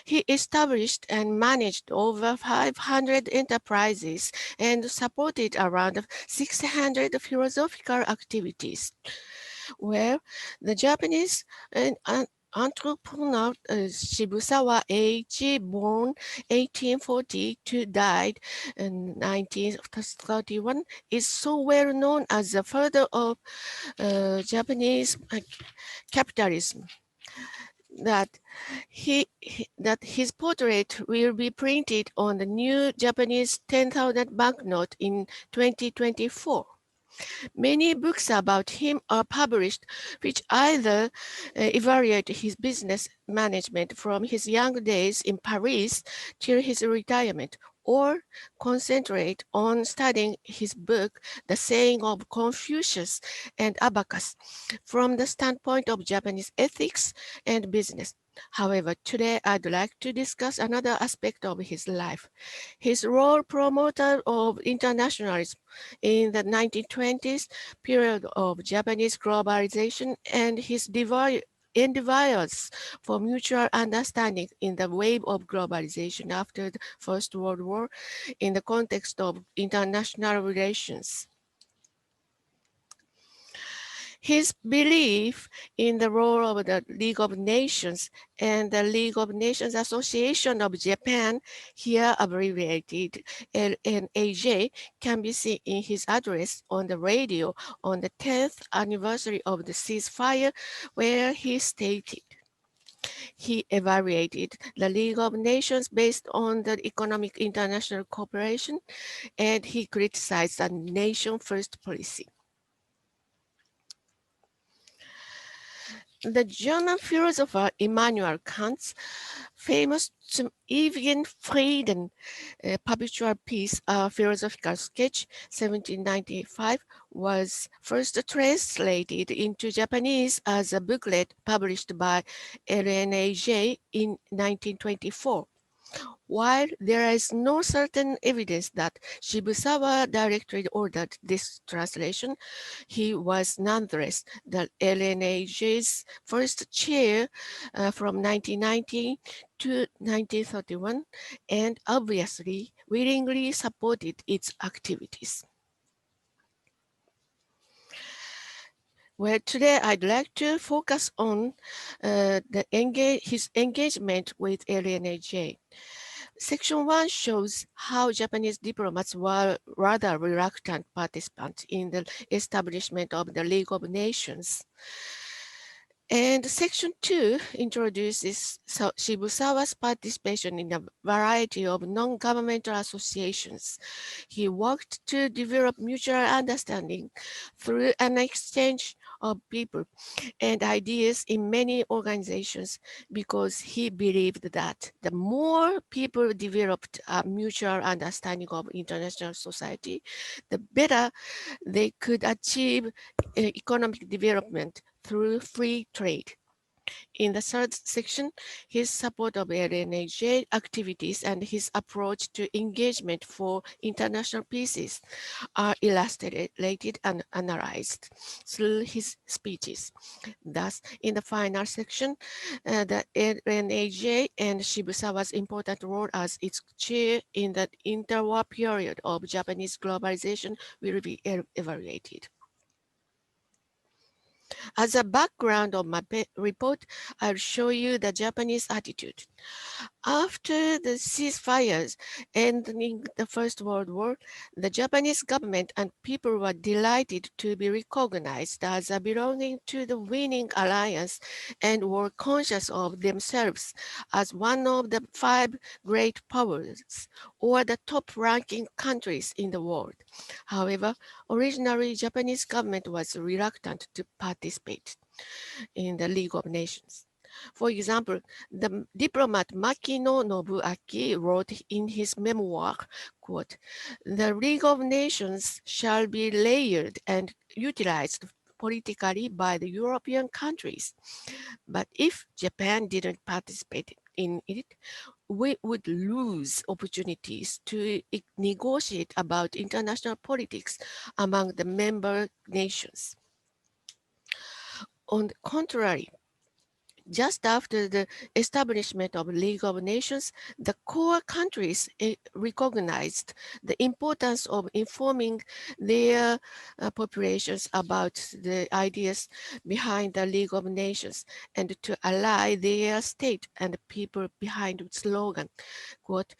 He established and managed over 500 enterprises and supported around 600 philosophical activities, where the Japanese entrepreneur Shibusawa Eiichi, born 1840 to died in 1931, is so well known as the father of Japanese capitalism that his portrait will be printed on the new Japanese 10,000 banknote in 2024. Many books about him are published, which either evaluate his business management from his young days in Paris till his retirement, or concentrate on studying his book, The Saying of Confucius and Abacus, from the standpoint of Japanese ethics and business. However, today I'd like to discuss another aspect of his life, his role promoter of internationalism in the 1920s period of Japanese globalization and his endeavors for mutual understanding in the wave of globalization after the First World War in the context of international relations. His belief in the role of the League of Nations and the League of Nations Association of Japan, here abbreviated LNAJ, can be seen in his address on the radio on the 10th anniversary of the ceasefire, where he stated, he evaluated the League of Nations based on the economic international cooperation, and he criticized the nation-first policy. The German philosopher Immanuel Kant's famous Zum ewigen Frieden perpetual peace, a philosophical sketch, 1795, was first translated into Japanese as a booklet published by LNAJ in 1924. While there is no certain evidence that Shibusawa directly ordered this translation, he was nonetheless the LNAJ's first chair from 1990 to 1931, and obviously willingly supported its activities. Well, today I'd like to focus on his engagement with LNAJ. Section 1 shows how Japanese diplomats were rather reluctant participants in the establishment of the League of Nations. And Section 2 introduces Shibusawa's participation in a variety of non-governmental associations. He worked to develop mutual understanding through an exchange of people and ideas in many organizations, because he believed that the more people developed a mutual understanding of international society, the better they could achieve economic development through free trade. In the third section, his support of LNAJ activities and his approach to engagement for international peace are illustrated and analyzed through his speeches. Thus, in the final section, the LNAJ and Shibusawa's important role as its chair in the interwar period of Japanese globalization will be evaluated. As a background of my report, I'll show you the Japanese attitude. After the ceasefires ending the First World War, the Japanese government and people were delighted to be recognized as belonging to the winning alliance, and were conscious of themselves as one of the 5 great powers, or the top-ranking countries in the world. However, originally Japanese government was reluctant to participate in the League of Nations. For example, the diplomat Makino Nobuaki wrote in his memoir, quote, "The League of Nations shall be layered and utilized politically by the European countries. But if Japan didn't participate in it, we would lose opportunities to negotiate about international politics among the member nations." On the contrary, just after the establishment of League of Nations, the core countries recognized the importance of informing their populations about the ideas behind the League of Nations, and to ally their state and people behind the slogan, quote,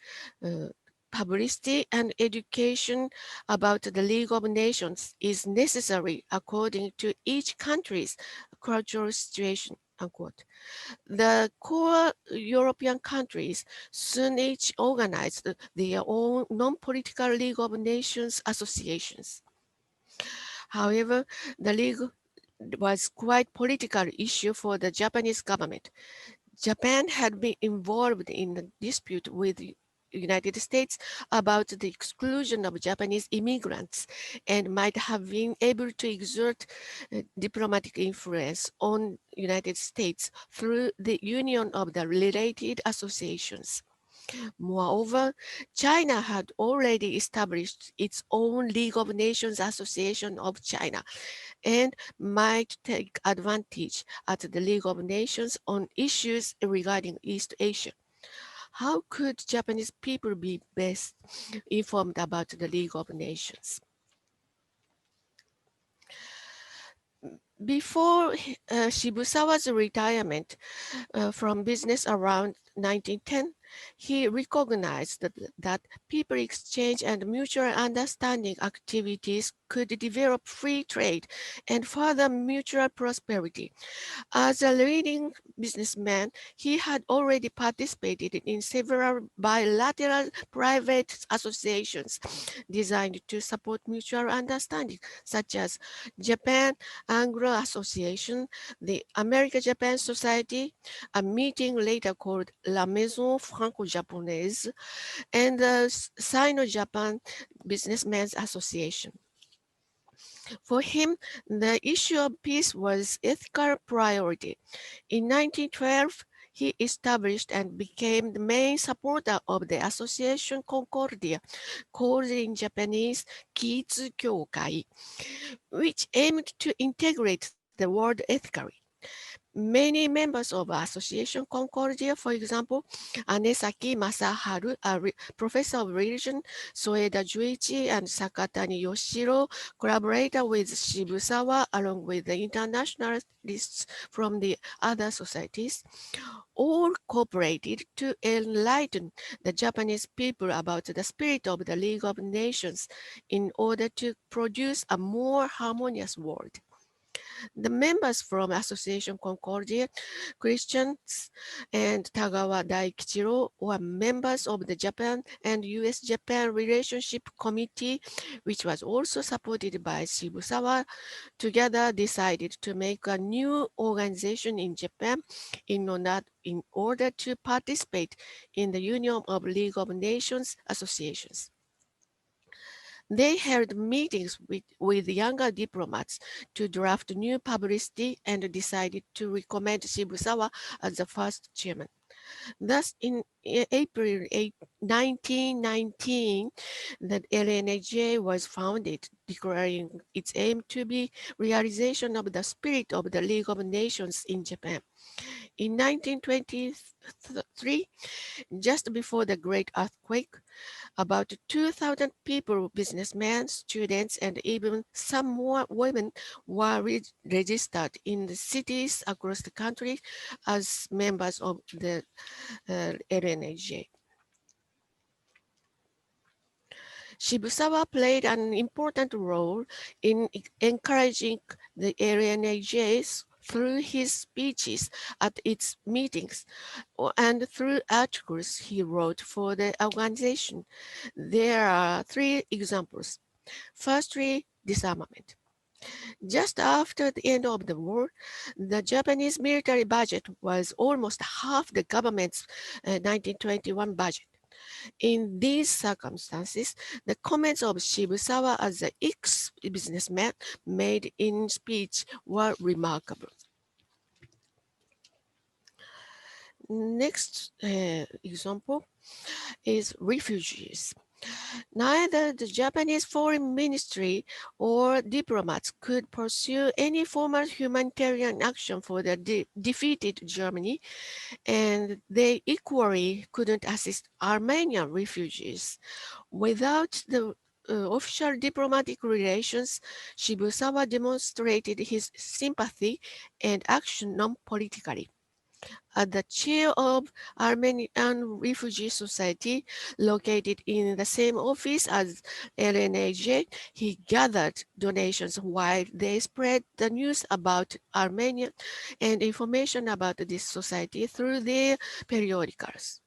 "Publicity and education about the League of Nations is necessary according to each country's cultural situation," unquote. The core European countries soon each organized their own non-political League of Nations associations. However, the League was quite political issue for the Japanese government. Japan had been involved in a dispute with the United States about the exclusion of Japanese immigrants, and might have been able to exert diplomatic influence on United States through the union of the related associations. Moreover, China had already established its own League of Nations Association of China, and might take advantage at the League of Nations on issues regarding East Asia. How could Japanese people be best informed about the League of Nations? Before Shibusawa's retirement from business around 1910, he recognized that people exchange and mutual understanding activities could develop free trade and further mutual prosperity. As a leading businessman, he had already participated in several bilateral private associations designed to support mutual understanding, such as Japan Anglo Association, the America-Japan Society, a meeting later called La Maison Franco-Japonaise, and the Sino-Japan Businessmen's Association. For him, the issue of peace was ethical priority. In 1912, he established and became the main supporter of the Association Concordia, called in Japanese Kiitsu Kyokai, which aimed to integrate the world ethically. Many members of Association Concordia, for example, Anesaki Masaharu, a professor of religion, Soeda Juichi, and Sakatani Yoshiro, collaborated with Shibusawa along with the internationalists from the other societies, all cooperated to enlighten the Japanese people about the spirit of the League of Nations in order to produce a more harmonious world. The members from Association Concordia, Christians, and Tagawa Daikichiro were members of the Japan and US-Japan Relationship Committee, which was also supported by Shibusawa. Together decided to make a new organization in Japan in order to participate in the Union of League of Nations associations. They held meetings with younger diplomats to draft new publicity and decided to recommend Shibusawa as the first chairman. Thus, in April 1919, the LNAJ was founded, declaring its aim to be realization of the spirit of the League of Nations in Japan. In 1923, just before the Great Earthquake, about 2,000 people, businessmen, students, and even some more women were registered in the cities across the country as members of the LNAJ. Shibusawa played an important role in encouraging the LNAJs through his speeches at its meetings and through articles he wrote for the organization. There are three examples. Firstly, disarmament. Just after the end of the war, the Japanese military budget was almost half the government's 1921 budget. In these circumstances, the comments of Shibusawa as an ex-businessman made in speech were remarkable. Next example is refugees. Neither the Japanese Foreign Ministry or diplomats could pursue any formal humanitarian action for the defeated Germany, and they equally couldn't assist Armenian refugees. Without the official diplomatic relations, Shibusawa demonstrated his sympathy and action non-politically. As the chair of Armenian Refugee Society, located in the same office as LNAJ, he gathered donations while they spread the news about Armenia and information about this society through their periodicals.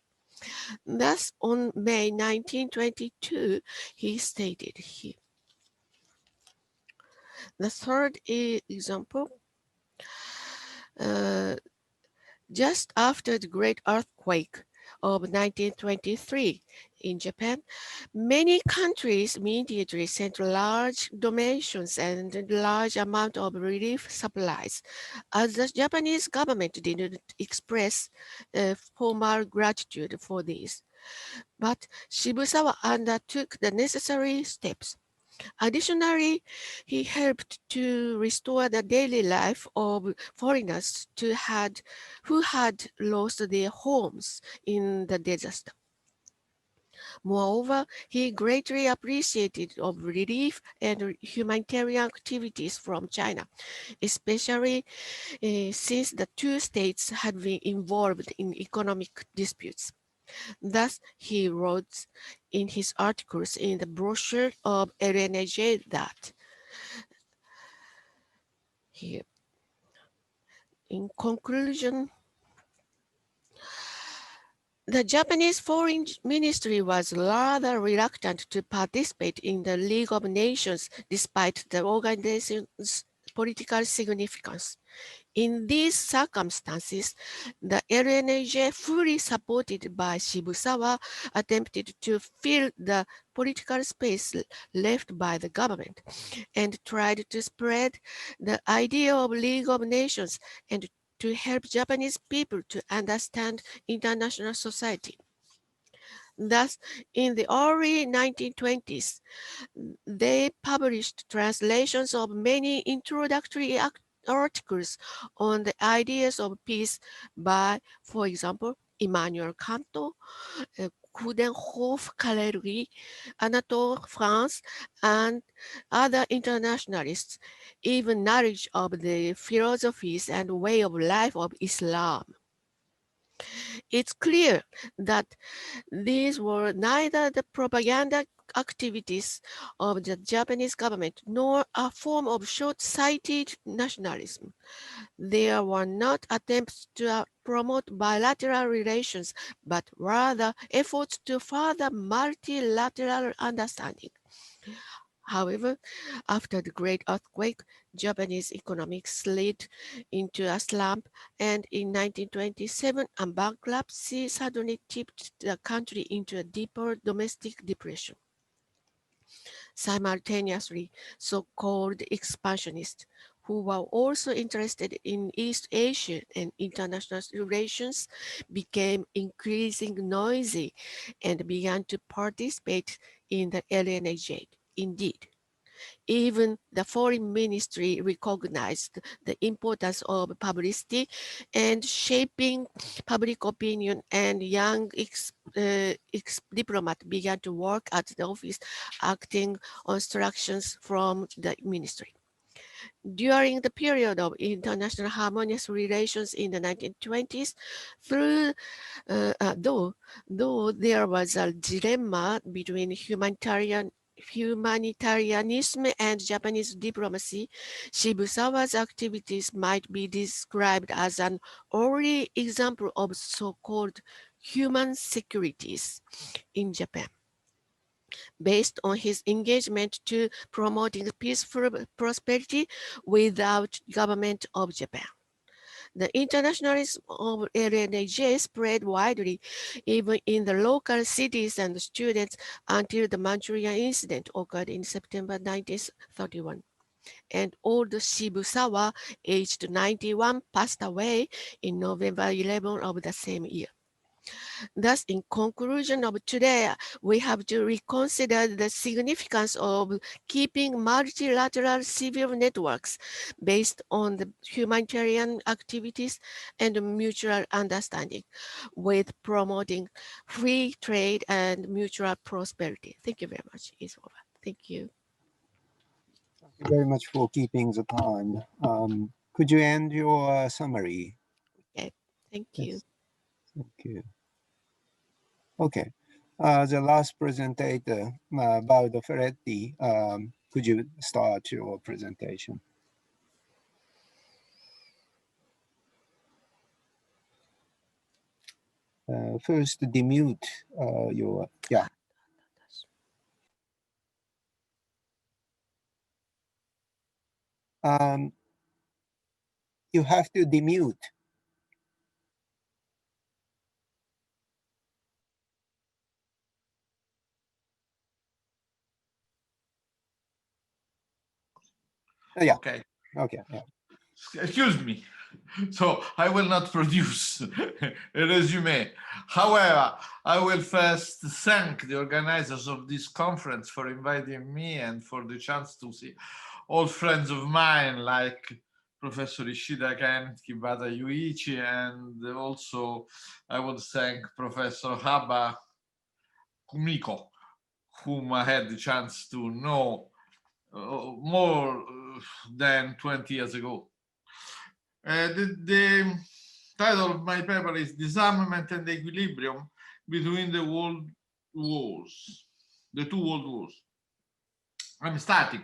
Thus, on May 1922, he stated here. The third example, just after the great earthquake of 1923 in Japan, many countries immediately sent large donations and a large amount of relief supplies, as the Japanese government didn't express formal gratitude for this. But Shibusawa undertook the necessary steps. Additionally, he helped to restore the daily life of foreigners who had lost their homes in the disaster. Moreover, he greatly appreciated of relief and humanitarian activities from China, especially since the two states had been involved in economic disputes. Thus, he wrote in his articles in the brochure of LNJ that here, in conclusion, the Japanese Foreign Ministry was rather reluctant to participate in the League of Nations despite the organization's political significance. In these circumstances, the LNAJ, fully supported by Shibusawa, attempted to fill the political space left by the government and tried to spread the idea of League of Nations and to help Japanese people to understand international society. Thus, in the early 1920s, they published translations of many introductory articles on the ideas of peace by, for example, Immanuel Kant, Coudenhove Caillery, Anatole France, and other internationalists, even knowledge of the philosophies and way of life of Islam. It's clear that these were neither the propaganda activities of the Japanese government nor a form of short-sighted nationalism. There were not attempts to promote bilateral relations, but rather efforts to further multilateral understanding. However, after the Great Earthquake, Japanese economics slid into a slump, and in 1927, a bankruptcy suddenly tipped the country into a deeper domestic depression. Simultaneously, so-called expansionists, who were also interested in East Asia and international relations, became increasingly noisy and began to participate in the LNAJ. Indeed, even the foreign ministry recognized the importance of publicity and shaping public opinion, and young diplomat began to work at the office, acting on instructions from the ministry. During the period of international harmonious relations in the 1920s, though there was a dilemma between humanitarianism and Japanese diplomacy, Shibusawa's activities might be described as an early example of so-called human securities in Japan. Based on his engagement to promoting peaceful prosperity without government of Japan. The internationalism of LNAJ spread widely, even in the local cities and students, until the Manchuria incident occurred in September 1931. And old Shibusawa, aged 91, passed away in November 11 of the same year. Thus, in conclusion of today, we have to reconsider the significance of keeping multilateral civil networks based on the humanitarian activities and mutual understanding, with promoting free trade and mutual prosperity. Thank you very much. It's over. Thank you. Thank you very much for keeping the time. Could you end your summary? Okay. Thank you. Yes. Thank you. Okay. The last presentator, Baldo Ferretti, could you start your presentation? First, demute your, yeah. You have to demute. Yeah. Okay. Okay. Yeah. Excuse me. So I will not produce a resume. However, I will first thank the organizers of this conference for inviting me and for the chance to see old friends of mine like Professor Ishida and Kibata Yuichi, and also I would thank Professor Haba, Miko, whom I had the chance to know more than 20 years ago. The title of my paper is Disarmament and Equilibrium Between the World Wars, the two world wars. I'm starting.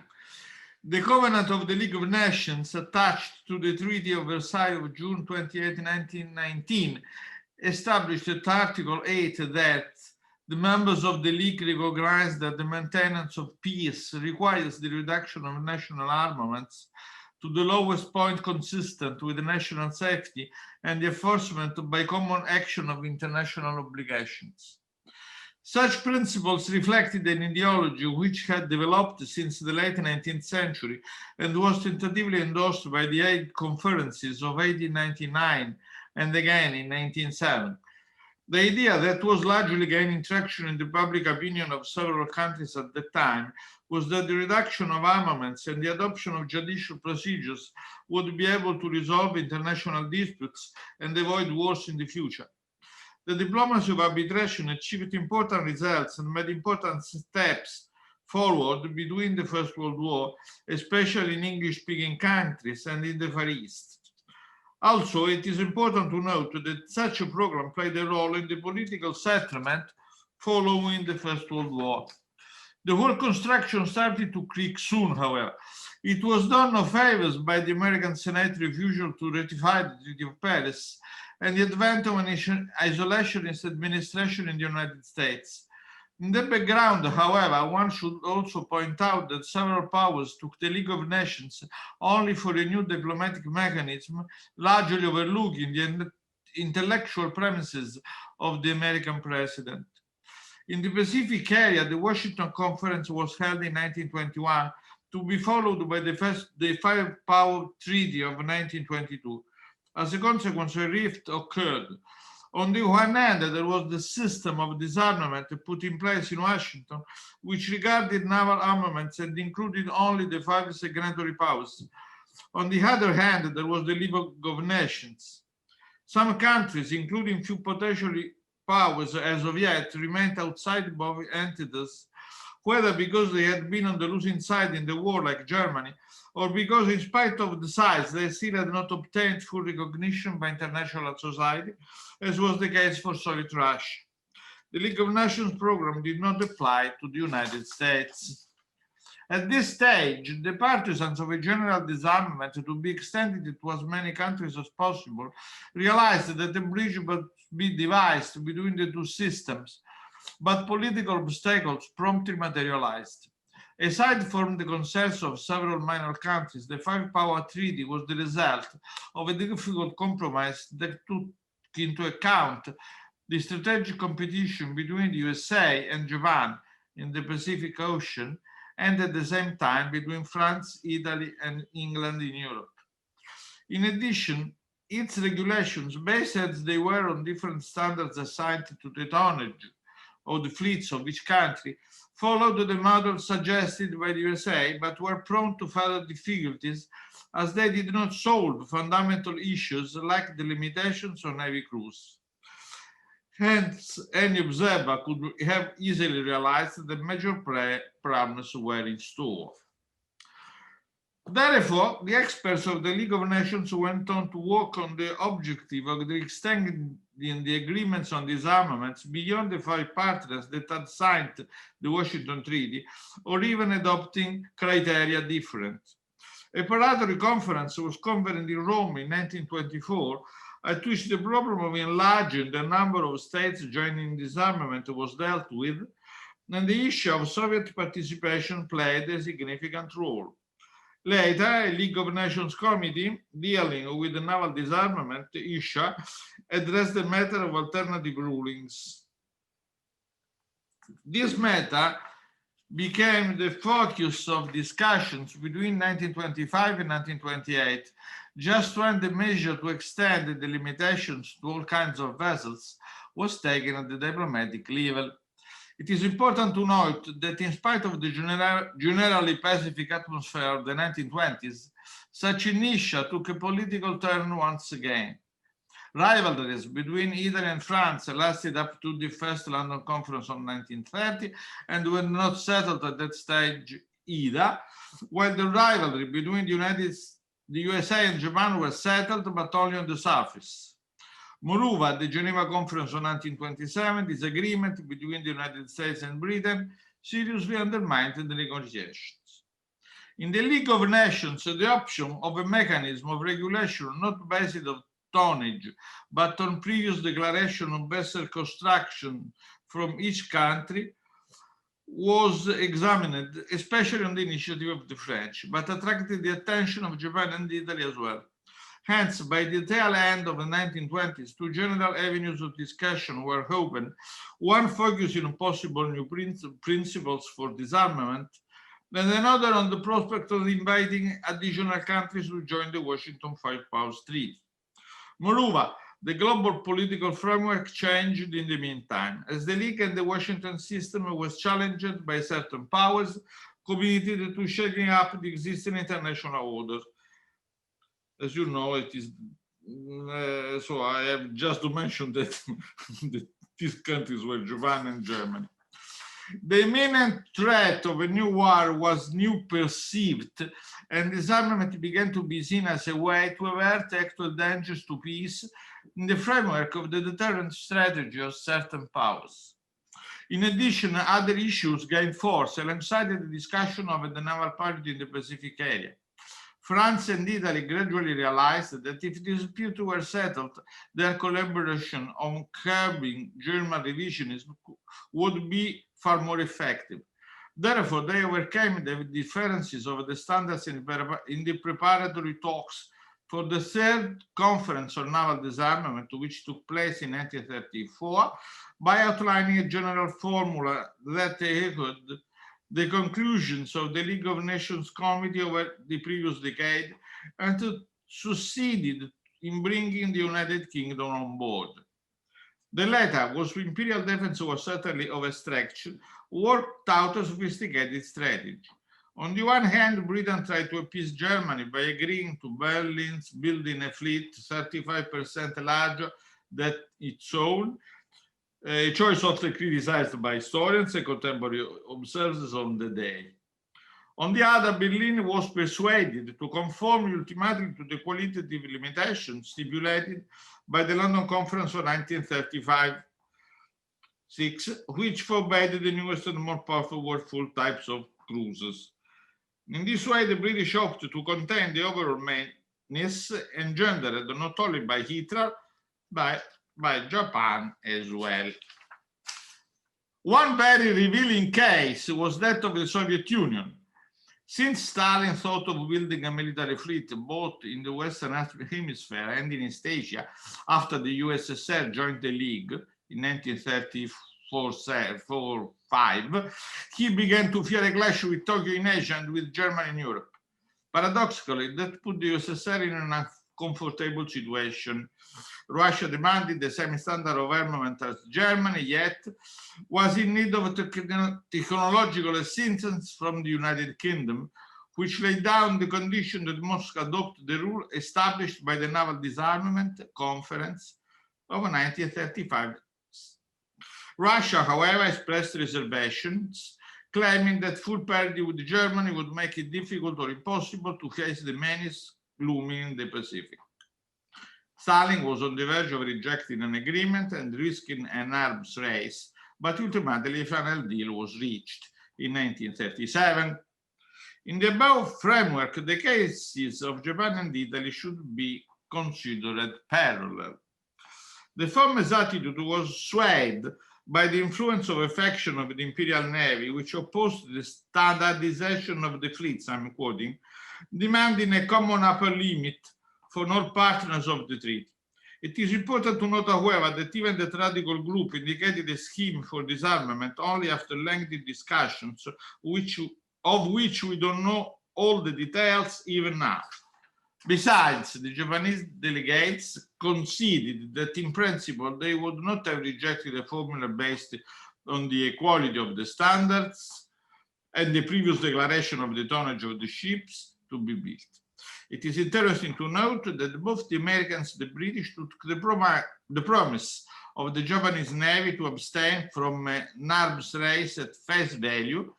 The Covenant of the League of Nations, attached to the Treaty of Versailles of June 28, 1919, established at Article 8 that the members of the League recognize that the maintenance of peace requires the reduction of national armaments to the lowest point consistent with national safety and the enforcement by common action of international obligations. Such principles reflected an ideology which had developed since the late 19th century and was tentatively endorsed by the 8 conferences of 1899 and again in 1907. The idea that was largely gaining traction in the public opinion of several countries at the time was that the reduction of armaments and the adoption of judicial procedures would be able to resolve international disputes and avoid wars in the future. The diplomacy of arbitration achieved important results and made important steps forward between the First World War, especially in English-speaking countries and in the Far East. Also, it is important to note that such a program played a role in the political settlement following the First World War. The whole construction started to creak soon, however. It was done no favors by the American Senate refusal to ratify the Treaty of Paris and the advent of an isolationist administration in the United States. In the background, however, one should also point out that several powers took the League of Nations only for a new diplomatic mechanism, largely overlooking the intellectual premises of the American president. In the Pacific area, the Washington Conference was held in 1921 to be followed by the Five-Power Treaty of 1922. As a consequence, a rift occurred. On the one hand, there was the system of disarmament put in place in Washington, which regarded naval armaments and included only the 5 signatory powers. On the other hand, there was the League of Nations. Some countries, including few potentially powers as of yet, remained outside both entities, whether because they had been on the losing side in the war like Germany, or because in spite of the size, they still had not obtained full recognition by international society, as was the case for Soviet Russia. The League of Nations program did not apply to the United States. At this stage, the partisans of a general disarmament to be extended to as many countries as possible realized that a bridge must be devised between the two systems, but political obstacles promptly materialized. Aside from the concerns of several minor countries, the Five-Power Treaty was the result of a difficult compromise that took into account the strategic competition between the USA and Japan in the Pacific Ocean, and at the same time between France, Italy, and England in Europe. In addition, its regulations, based as they were on different standards assigned to the tonnage of the fleets of each country, followed the model suggested by the USA, but were prone to further difficulties as they did not solve fundamental issues like the limitations on heavy cruise. Hence, any observer could have easily realized that major problems were in store. Therefore, the experts of the League of Nations went on to work on the objective of extending the agreements on disarmaments beyond the 5 partners that had signed the Washington Treaty, or even adopting criteria different. A preparatory conference was convened in Rome in 1924, at which the problem of enlarging the number of states joining disarmament was dealt with, and the issue of Soviet participation played a significant role. Later, a League of Nations committee dealing with the naval disarmament, ICHIR, addressed the matter of alternative rulings. This matter became the focus of discussions between 1925 and 1928, just when the measure to extend the limitations to all kinds of vessels was taken at the diplomatic level. It is important to note that in spite of the generally pacific atmosphere of the 1920s, such an issue took a political turn once again. Rivalries between Italy and France lasted up to the first London Conference of 1930 and were not settled at that stage either, while the rivalry between the USA and Japan was settled, but only on the surface. Moreover, at the Geneva Conference of 1927, disagreement between the United States and Britain seriously undermined the negotiations. In the League of Nations, the option of a mechanism of regulation not based on tonnage, but on previous declaration of vessel construction from each country was examined, especially on the initiative of the French, but attracted the attention of Japan and Italy as well. Hence, by the tail end of the 1920s, two general avenues of discussion were opened, one focusing on possible new principles for disarmament, and another on the prospect of inviting additional countries to join the Washington Five Powers Treaty. Moreover, the global political framework changed in the meantime, as the League and the Washington system was challenged by certain powers committed to shaking up the existing international order. As you know, it is, so I have just to mention that these countries were Japan and Germany. The imminent threat of a new war was new perceived, and disarmament began to be seen as a way to avert actual dangers to peace in the framework of the deterrent strategy of certain powers. In addition, other issues gained force alongside the discussion of the naval parity in the Pacific area. France and Italy gradually realized that if disputes were settled, their collaboration on curbing German revisionism would be far more effective. Therefore, they overcame the differences of the standards in the preparatory talks for the third conference on naval disarmament, which took place in 1934, by outlining a general formula that echoed the conclusions of the League of Nations Committee over the previous decade and succeeded in bringing the United Kingdom on board. The latter, whose imperial defense was certainly overstretched, worked out a sophisticated strategy. On the one hand, Britain tried to appease Germany by agreeing to Berlin's building a fleet 35% larger than its own, a choice often criticized by historians and contemporary observers on the day. On the other, Berlin was persuaded to conform ultimately to the qualitative limitations stipulated by the London Conference of 1935-6, which forbade the newest and more powerful warful types of cruisers. In this way, the British hoped to contain the overall menace engendered not only by Hitler, but by Japan as well. One very revealing case was that of the Soviet Union. Since Stalin thought of building a military fleet both in the Western Hemisphere and in East Asia after the USSR joined the League in 1934-5, he began to fear a clash with Tokyo in Asia and with Germany in Europe. Paradoxically, that put the USSR in an uncomfortable situation. Russia demanded the same standard of armament as Germany, yet was in need of technological assistance from the United Kingdom, which laid down the condition that Moscow adopt the rule established by the Naval Disarmament Conference of 1935. Russia, however, expressed reservations, claiming that full parity with Germany would make it difficult or impossible to face the menace looming in the Pacific. Stalin was on the verge of rejecting an agreement and risking an arms race, but ultimately a final deal was reached in 1937. In the above framework, the cases of Japan and Italy should be considered parallel. The former's attitude was swayed by the influence of a faction of the Imperial Navy, which opposed the standardization of the fleets, I'm quoting, demanding a common upper limit for all partners of the treaty. It is important to note, however, that even that radical group indicated a scheme for disarmament only after lengthy discussions, of which we don't know all the details even now. Besides, the Japanese delegates conceded that in principle they would not have rejected a formula based on the equality of the standards and the previous declaration of the tonnage of the ships to be built. It is interesting to note that both the Americans and the British took the promise of the Japanese Navy to abstain from an arms race at face value,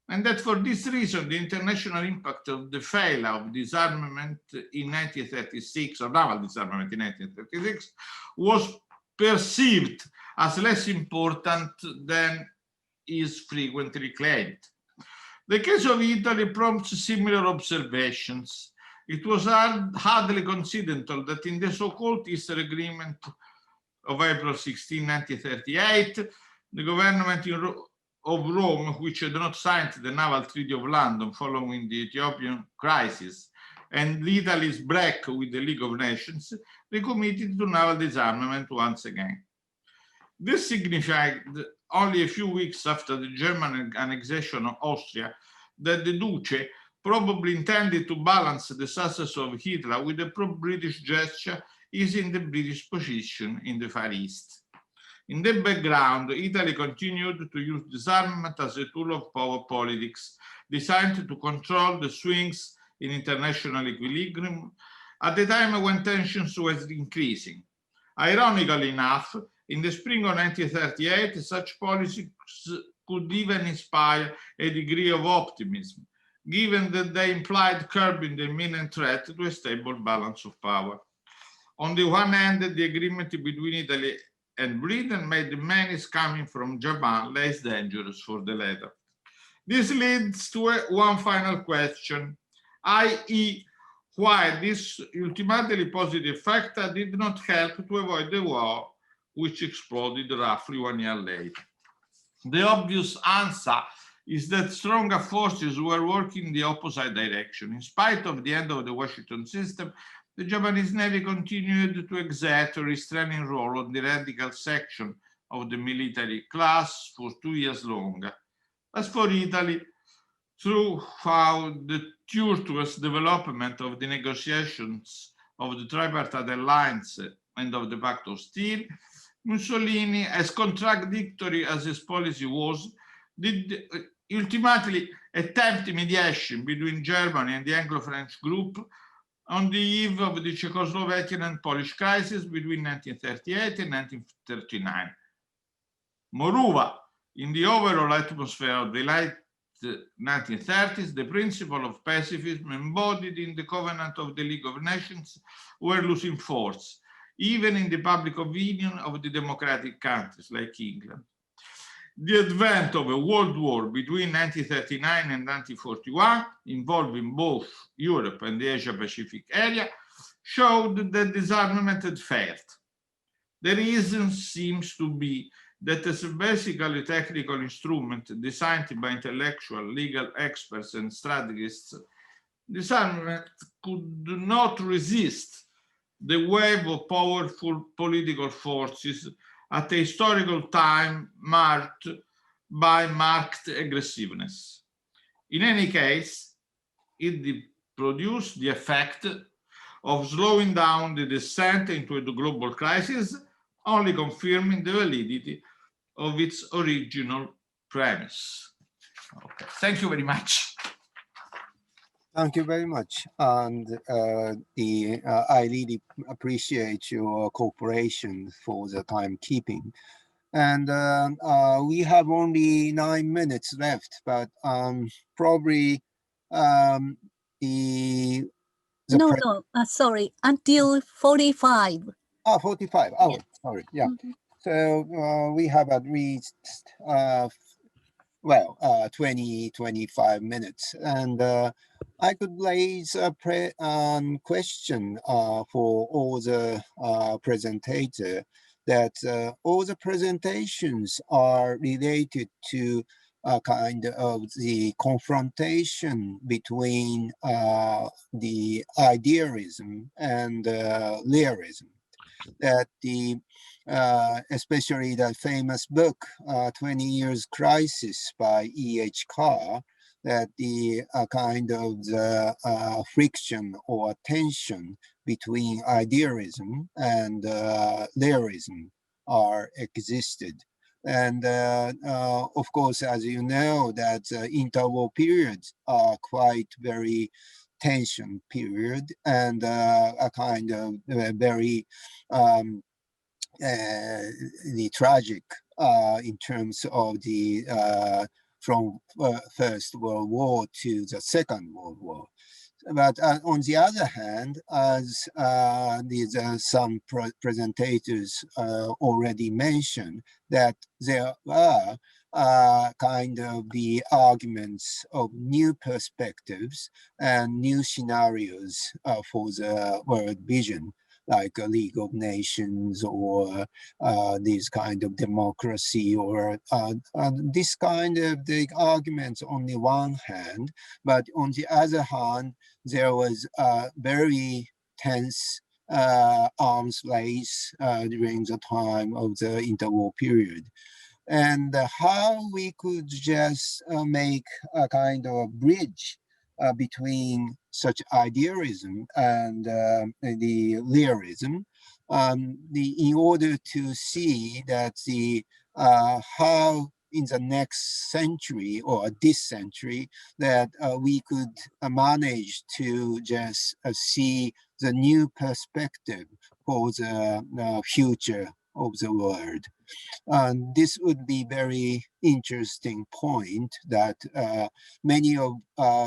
and that for this reason, the international impact of the failure of disarmament in 1936, or naval disarmament in 1936, was perceived as less important than is frequently claimed. The case of Italy prompts similar observations. It was hardly coincidental that in the so-called ICHIR agreement of April 16, 1938, the government of Rome, which had not signed the Naval Treaty of London following the Ethiopian crisis, and Italy's break with the League of Nations, recommitted to naval disarmament once again. This signified only a few weeks after the German annexation of Austria that the Duce probably intended to balance the success of Hitler with a pro-British gesture easing the British position in the Far East. In the background, Italy continued to use disarmament as a tool of power politics, designed to control the swings in international equilibrium at the time when tensions were increasing. Ironically enough, in the spring of 1938, such policies could even inspire a degree of optimism, given that they implied curbing the imminent threat to a stable balance of power. On the one hand, the agreement between Italy and Britain made the menace coming from Japan less dangerous for the latter. This leads to one final question, i.e., why this ultimately positive factor did not help to avoid the war, which exploded roughly 1 year later. The obvious answer is that stronger forces were working in the opposite direction. In spite of the end of the Washington system, the Japanese Navy continued to exert a restraining role on the radical section of the military class for 2 years longer. As for Italy, throughout the tumultuous development of the negotiations of the tripartite alliance and of the Pact of Steel, Mussolini, as contradictory as his policy was, did ultimately attempt mediation between Germany and the Anglo-French group on the eve of the Czechoslovakian and Polish crisis between 1938 and 1939. Moreover, in the overall atmosphere of the late 1930s, the principle of pacifism embodied in the Covenant of the League of Nations were losing force, even in the public opinion of the democratic countries like England. The advent of a world war between 1939 and 1941, involving both Europe and the Asia-Pacific area, showed that disarmament had failed. The reason seems to be that as a basically technical instrument designed by intellectual, legal experts and strategists, disarmament could not resist the wave of powerful political forces at a historical time marked by marked aggressiveness. In any case, it produced the effect of slowing down the descent into the global crisis, only confirming the validity of its original premise. Okay. Thank you very much. Thank you very much. And I really appreciate your cooperation for the timekeeping. And we have only 9 minutes left, but probably sorry, until 45. 45. Oh, yeah. Sorry. Yeah. So we have at least 20, 25 minutes. And I could raise a question for all the presenters, that all the presentations are related to kind of the confrontation between the idealism and realism. That especially the famous book, 20 Years Crisis by ICHIR, that the kind of the friction or tension between idealism and realism are existed. And of course, as you know, that interwar periods are quite very tension period and a kind of very the tragic in terms of the from First World War to the Second World War. But on the other hand, as these some presentators already mentioned, that there are kind of the arguments of new perspectives and new scenarios for the world vision, like a League of Nations or this kind of democracy or this kind of the arguments on the one hand, but on the other hand, there was a very tense arms race during the time of the interwar period. And how we could just make a kind of bridge between such idealism and the realism, in order to see that the how in the next century or this century that we could manage to just see the new perspective for the future of the world. This would be very interesting point that many of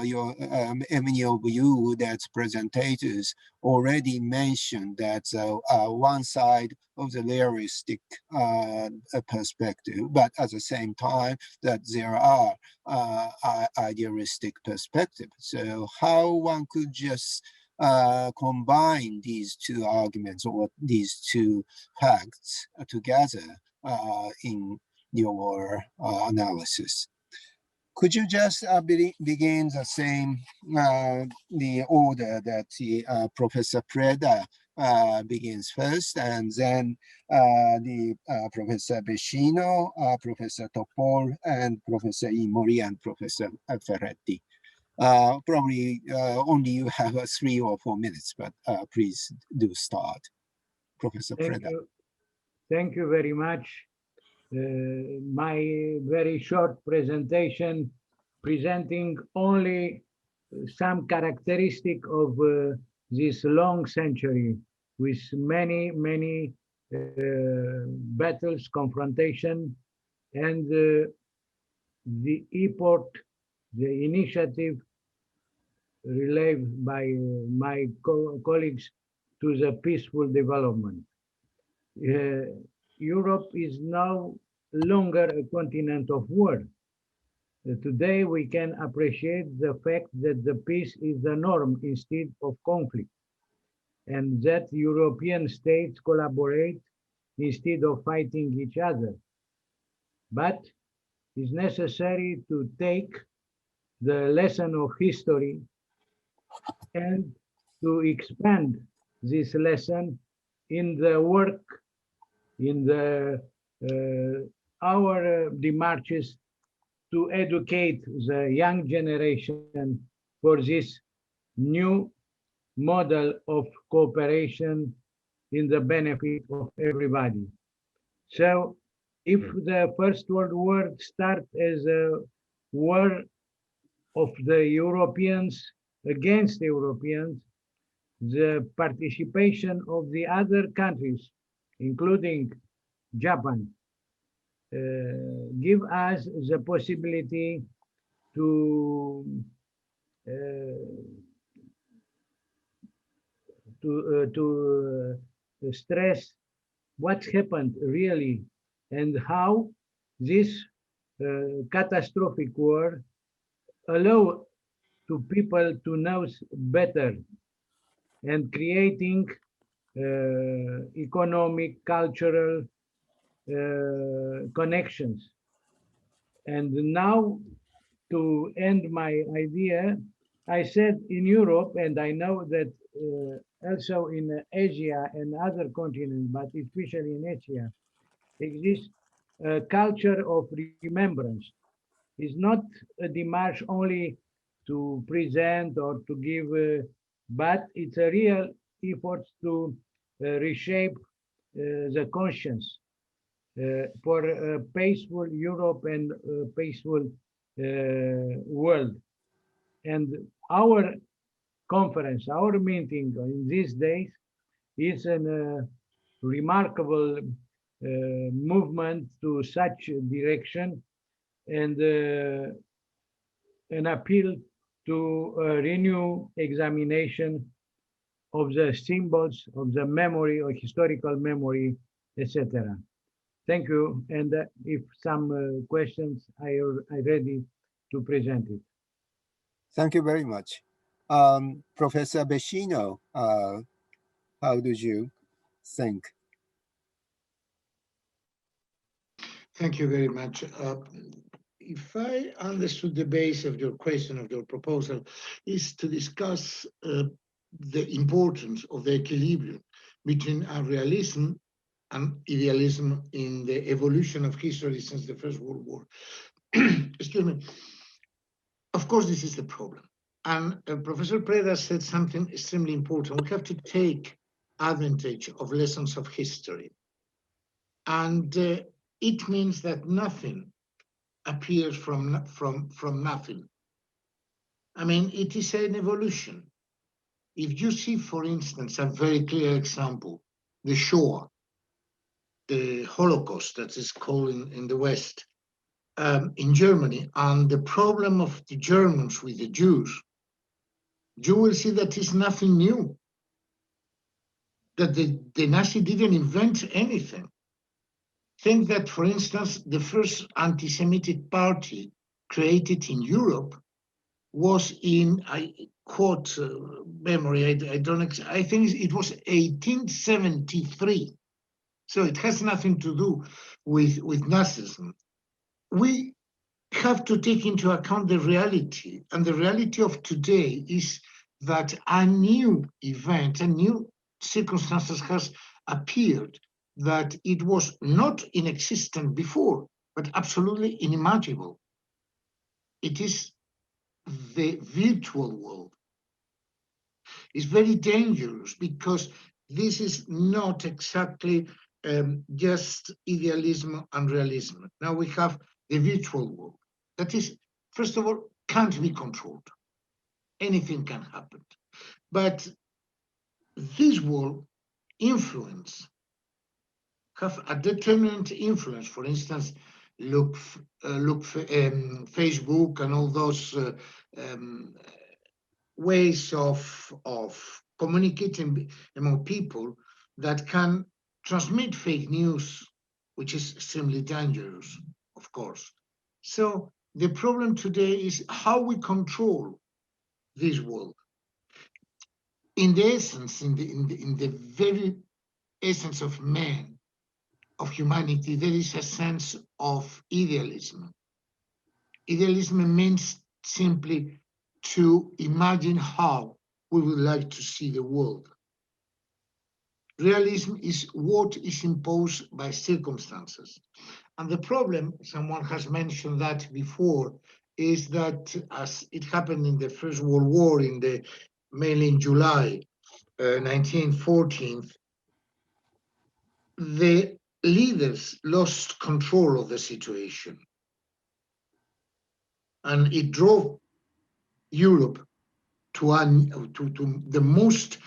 you that's presentators already mentioned that one side of the realistic perspective, but at the same time that there are idealistic perspectives. So how one could just combine these two arguments or these two facts together in your analysis. Could you just begin the same, the order that Professor Preda begins first, and then the Professor Vecino, Professor Topor, and Professor Imori, and Professor Ferretti. Probably only you have 3 or 4 minutes, but please do start. Professor Preda. Thank you very much. My very short presentation presenting only some characteristic of this long century with many battles, confrontation, and the effort, the initiative relayed by my colleagues to the peaceful development. Europe is no longer a continent of war. Today we can appreciate the fact that the peace is the norm instead of conflict, and that European states collaborate instead of fighting each other. But it's necessary to take the lesson of history and to expand this lesson in the work, in our demarches to educate the young generation for this new model of cooperation in the benefit of everybody. So if the First World War started as a war of the Europeans against Europeans, the participation of the other countries, including Japan, give us the possibility to stress what happened really and how this catastrophic war allow to people to know better and creating economic, cultural connections. And now, to end my idea, I said in Europe, and I know that also in Asia and other continents, but especially in Asia, exists a culture of remembrance. It's not a démarche only to present or to give, but it's a real effort to reshape the conscience for a peaceful Europe and peaceful world. And our conference, our meeting in these days is a remarkable movement to such direction, and an appeal to renew examination of the symbols, of the memory, or historical memory, etc. Thank you. And if some questions, I ready to present it. Thank you very much. Professor Vecino, how did you think? Thank you very much. If I understood the base of your question, of your proposal, is to discuss the importance of the equilibrium between a realism and idealism in the evolution of history since the First World War. Excuse me. Of course, this is the problem. And Professor Preda said something extremely important. We have to take advantage of lessons of history. And it means that nothing appears from nothing. I mean, it is an evolution. If you see, for instance, a very clear example, the Shoah, the Holocaust that is called in the West, in Germany, and the problem of the Germans with the Jews, you will see that it's nothing new, that the Nazi didn't invent anything. Think that, for instance, the first anti-Semitic party created in Europe was in, I quote memory, I think it was 1873. So it has nothing to do with Nazism. We have to take into account the reality, and the reality of today is that a new event, a new circumstances has appeared that it was not in existence before, but absolutely unimaginable. It is the virtual world. It's very dangerous because this is not exactly just idealism and realism. Now we have the virtual world. That is, first of all, can't be controlled. Anything can happen. But this world influence, have a determinant influence. For instance, look Facebook and all those ways of communicating among people that can transmit fake news, which is extremely dangerous, of course. So the problem today is how we control this world. In the essence, in the very essence of man, of humanity, there is a sense of idealism. Idealism means simply to imagine how we would like to see the world. Realism is what is imposed by circumstances. And the problem, someone has mentioned that before, is that as it happened in the First World War, mainly in July 1914, the leaders lost control of the situation. And it drove Europe to the most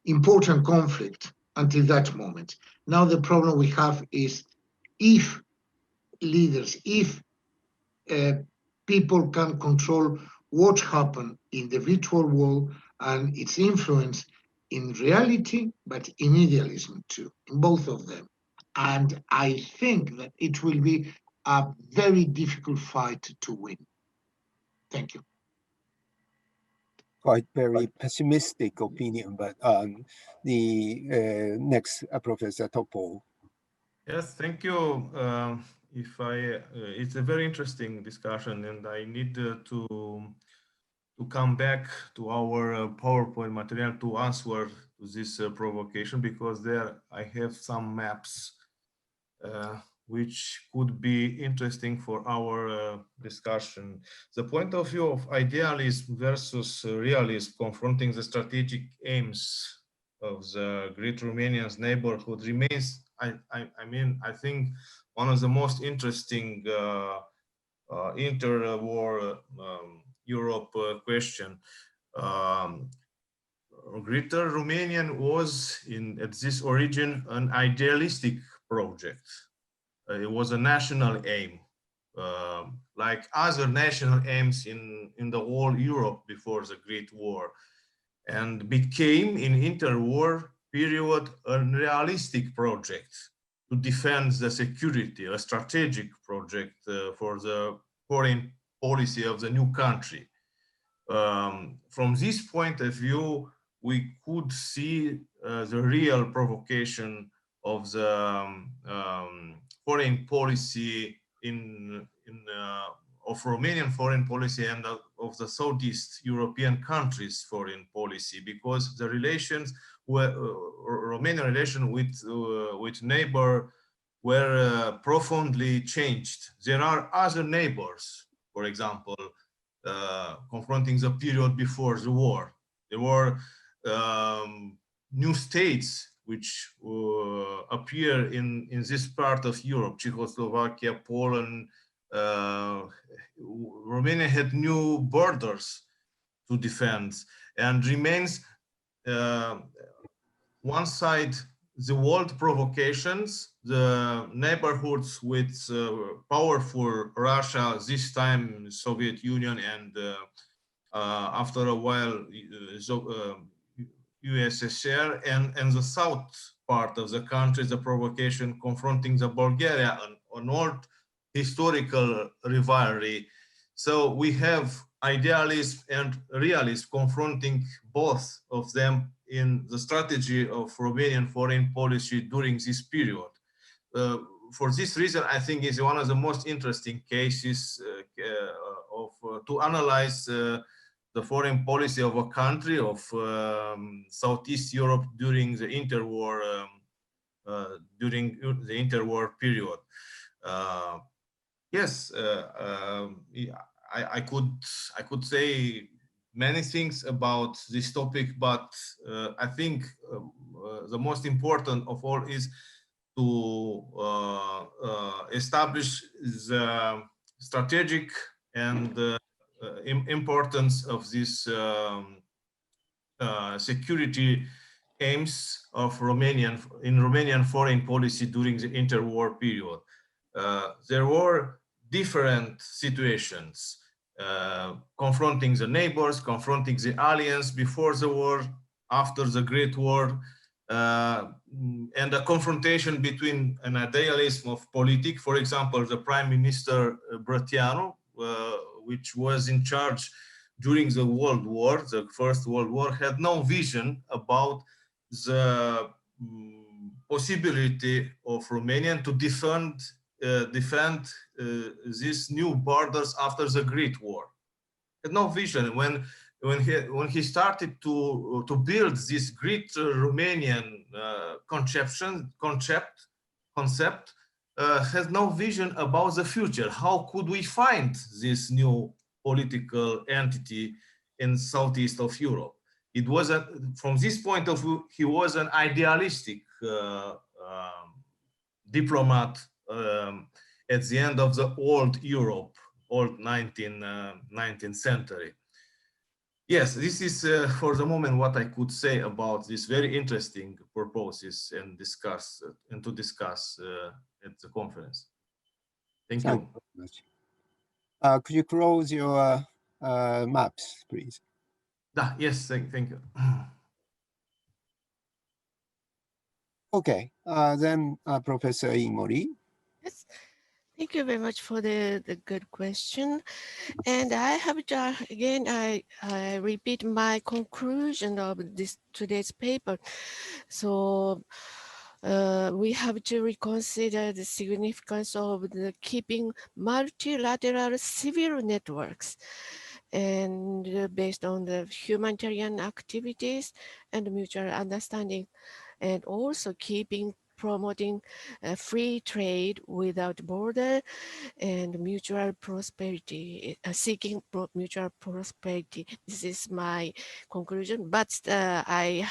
important conflict until that moment. Now the problem we have is if leaders, if people can control what happened in the virtual world and its influence in reality, but in idealism too, in both of them. And I think that it will be a very difficult fight to win. Thank you. Quite very pessimistic opinion, but the next Professor Topor. Yes, thank you. It's a very interesting discussion, and I need to come back to our PowerPoint material to answer to this provocation, because there I have some maps which could be interesting for our discussion. The point of view of idealism versus realism confronting the strategic aims of the great Romanian neighborhood remains, I think, one of the most interesting interwar Europe question. Greater Romanian was at this origin an idealistic project. It was a national aim, like other national aims in the whole Europe before the Great War, and became in interwar period a realistic project to defend the security, a strategic project for the foreign policy of the new country. From this point of view, we could see the real provocation of the foreign policy of Romanian foreign policy and of the Southeast European countries' foreign policy, because the relations were Romanian relation with neighbor were profoundly changed. There are other neighbors, for example, confronting the period before the war. There were new states which appear in this part of Europe, Czechoslovakia, Poland. Romania had new borders to defend, and remains one side the world provocations, the neighborhoods with powerful Russia, this time Soviet Union, and after a while USSR, and the south part of the country, the provocation confronting the Bulgaria, an old historical rivalry. So we have idealism and realism confronting both of them in the strategy of Romanian foreign policy during this period. For this reason, I think is one of the most interesting cases to analyze the foreign policy of a country of Southeast Europe during the interwar period. Yes, I could say many things about this topic, but I think the most important of all is to establish the strategic and importance of this security aims of Romanian foreign policy during the interwar period. There were different situations confronting the neighbors, confronting the alliance before the war, after the Great War, and a confrontation between an idealism of politics. For example, the Prime Minister Brătianu, which was in charge during the World War, the First World War, had no vision about the possibility of Romanian to defend these new borders after the Great War. Had no vision when he started to build this great Romanian concept, has no vision about the future. How could we find this new political entity in Southeast of Europe? It was from this point of view, he was an idealistic diplomat at the end of the old Europe, old 19th century. Yes, this is for the moment what I could say about this very interesting purposes and to discuss at the conference. Thank you. Thank you very much. Could you close your maps, please? Yes, thank you. Okay, then Professor Imori. Yes. Thank you very much for the good question. And I have to, again, I repeat my conclusion of today's paper. So we have to reconsider the significance of keeping multilateral civil networks, and based on the humanitarian activities and mutual understanding, and also promoting free trade without border and mutual prosperity, seeking mutual prosperity. This is my conclusion, but I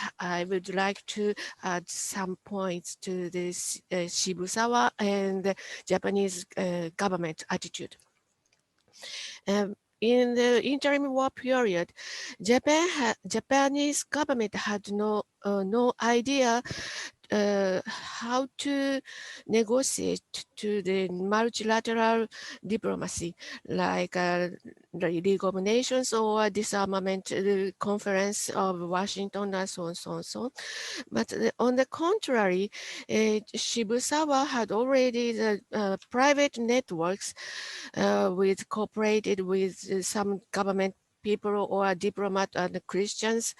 would like to add some points to this Shibusawa and the Japanese government attitude. in the interim war period, Japanese government had no idea how to negotiate to the multilateral diplomacy, like the League of Nations or Disarmament Conference of Washington, and so on, so on, so on. But on the contrary, Shibusawa had already the private networks with cooperated with some government people or diplomat and Christians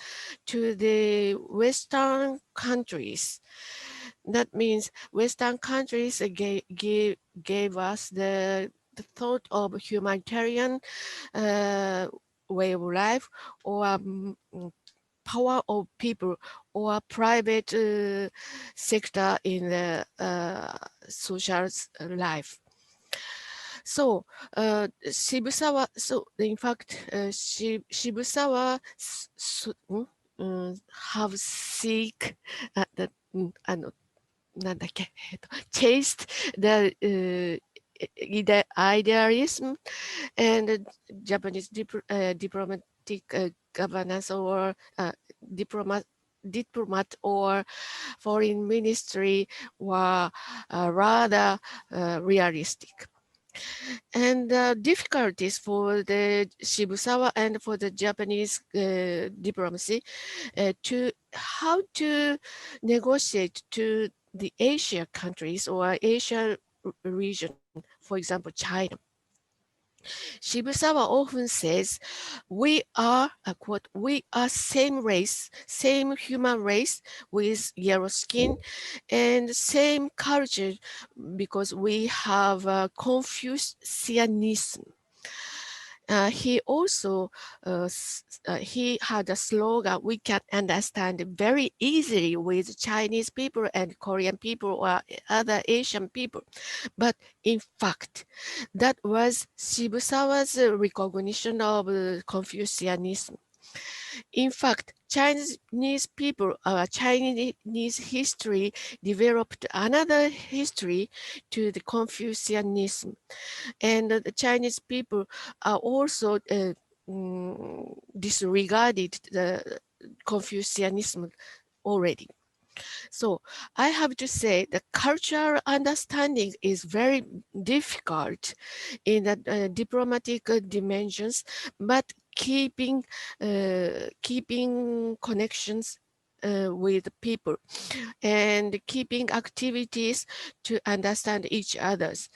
to the Western countries. That means Western countries gave us the thought of humanitarian way of life, or power of people, or private sector in the social life. So Shibusawa, so in fact, Shibusawa have seek the chased the idealism and Japanese diplomatic governance, or diplomat or foreign ministry were rather realistic. And difficulties for the Shibusawa and for the Japanese diplomacy to how to negotiate to the Asia countries or Asia region, for example, China. Shibusawa often says, we are, quote, we are same race, same human race with yellow skin and same culture, because we have Confucianism. He also he had a slogan, we can understand very easily with Chinese people and Korean people or other Asian people. But in fact, that was Shibusawa's recognition of Confucianism. In fact, Chinese people, Chinese history developed another history to the Confucianism. And the Chinese people are also disregarded the Confucianism already. So I have to say the cultural understanding is very difficult in the diplomatic dimensions, but keeping connections with people and keeping activities to understand each other's.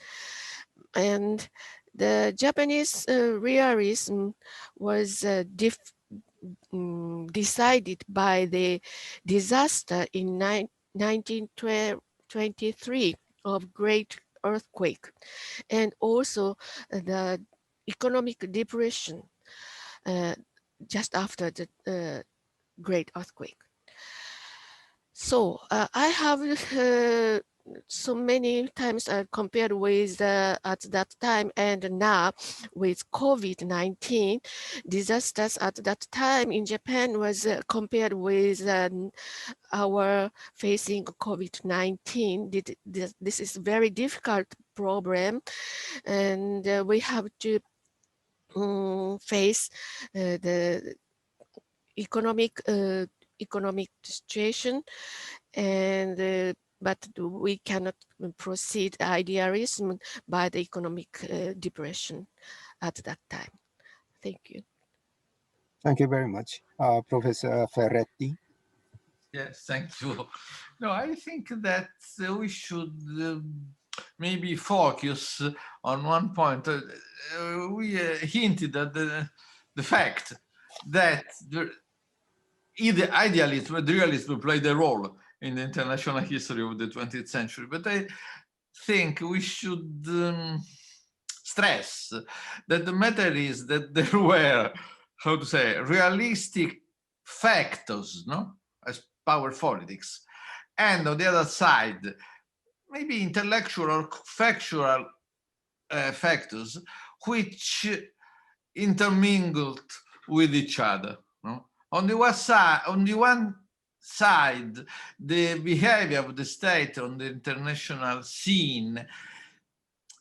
And the Japanese realism was decided by the disaster in 1923 of great earthquake, and also the economic depression just after the great earthquake. So I have so many times compared with at that time and now with COVID-19 disasters at that time in Japan was compared with our facing COVID-19. This is a very difficult problem, and we have to face the economic situation, and but we cannot proceed idealism by the economic depression at that time. Thank you. Thank you very much. Professor Ferretti. Yes, thank you. No, I think that we should maybe focus on one point. We hinted at the fact that either idealism and realism played a role in the international history of the 20th century. But I think we should stress that the matter is that there were, how to say, realistic factors, no, as power politics, and on the other side, maybe intellectual or factual factors which intermingled with each other. No? On the one side, the behavior of the state on the international scene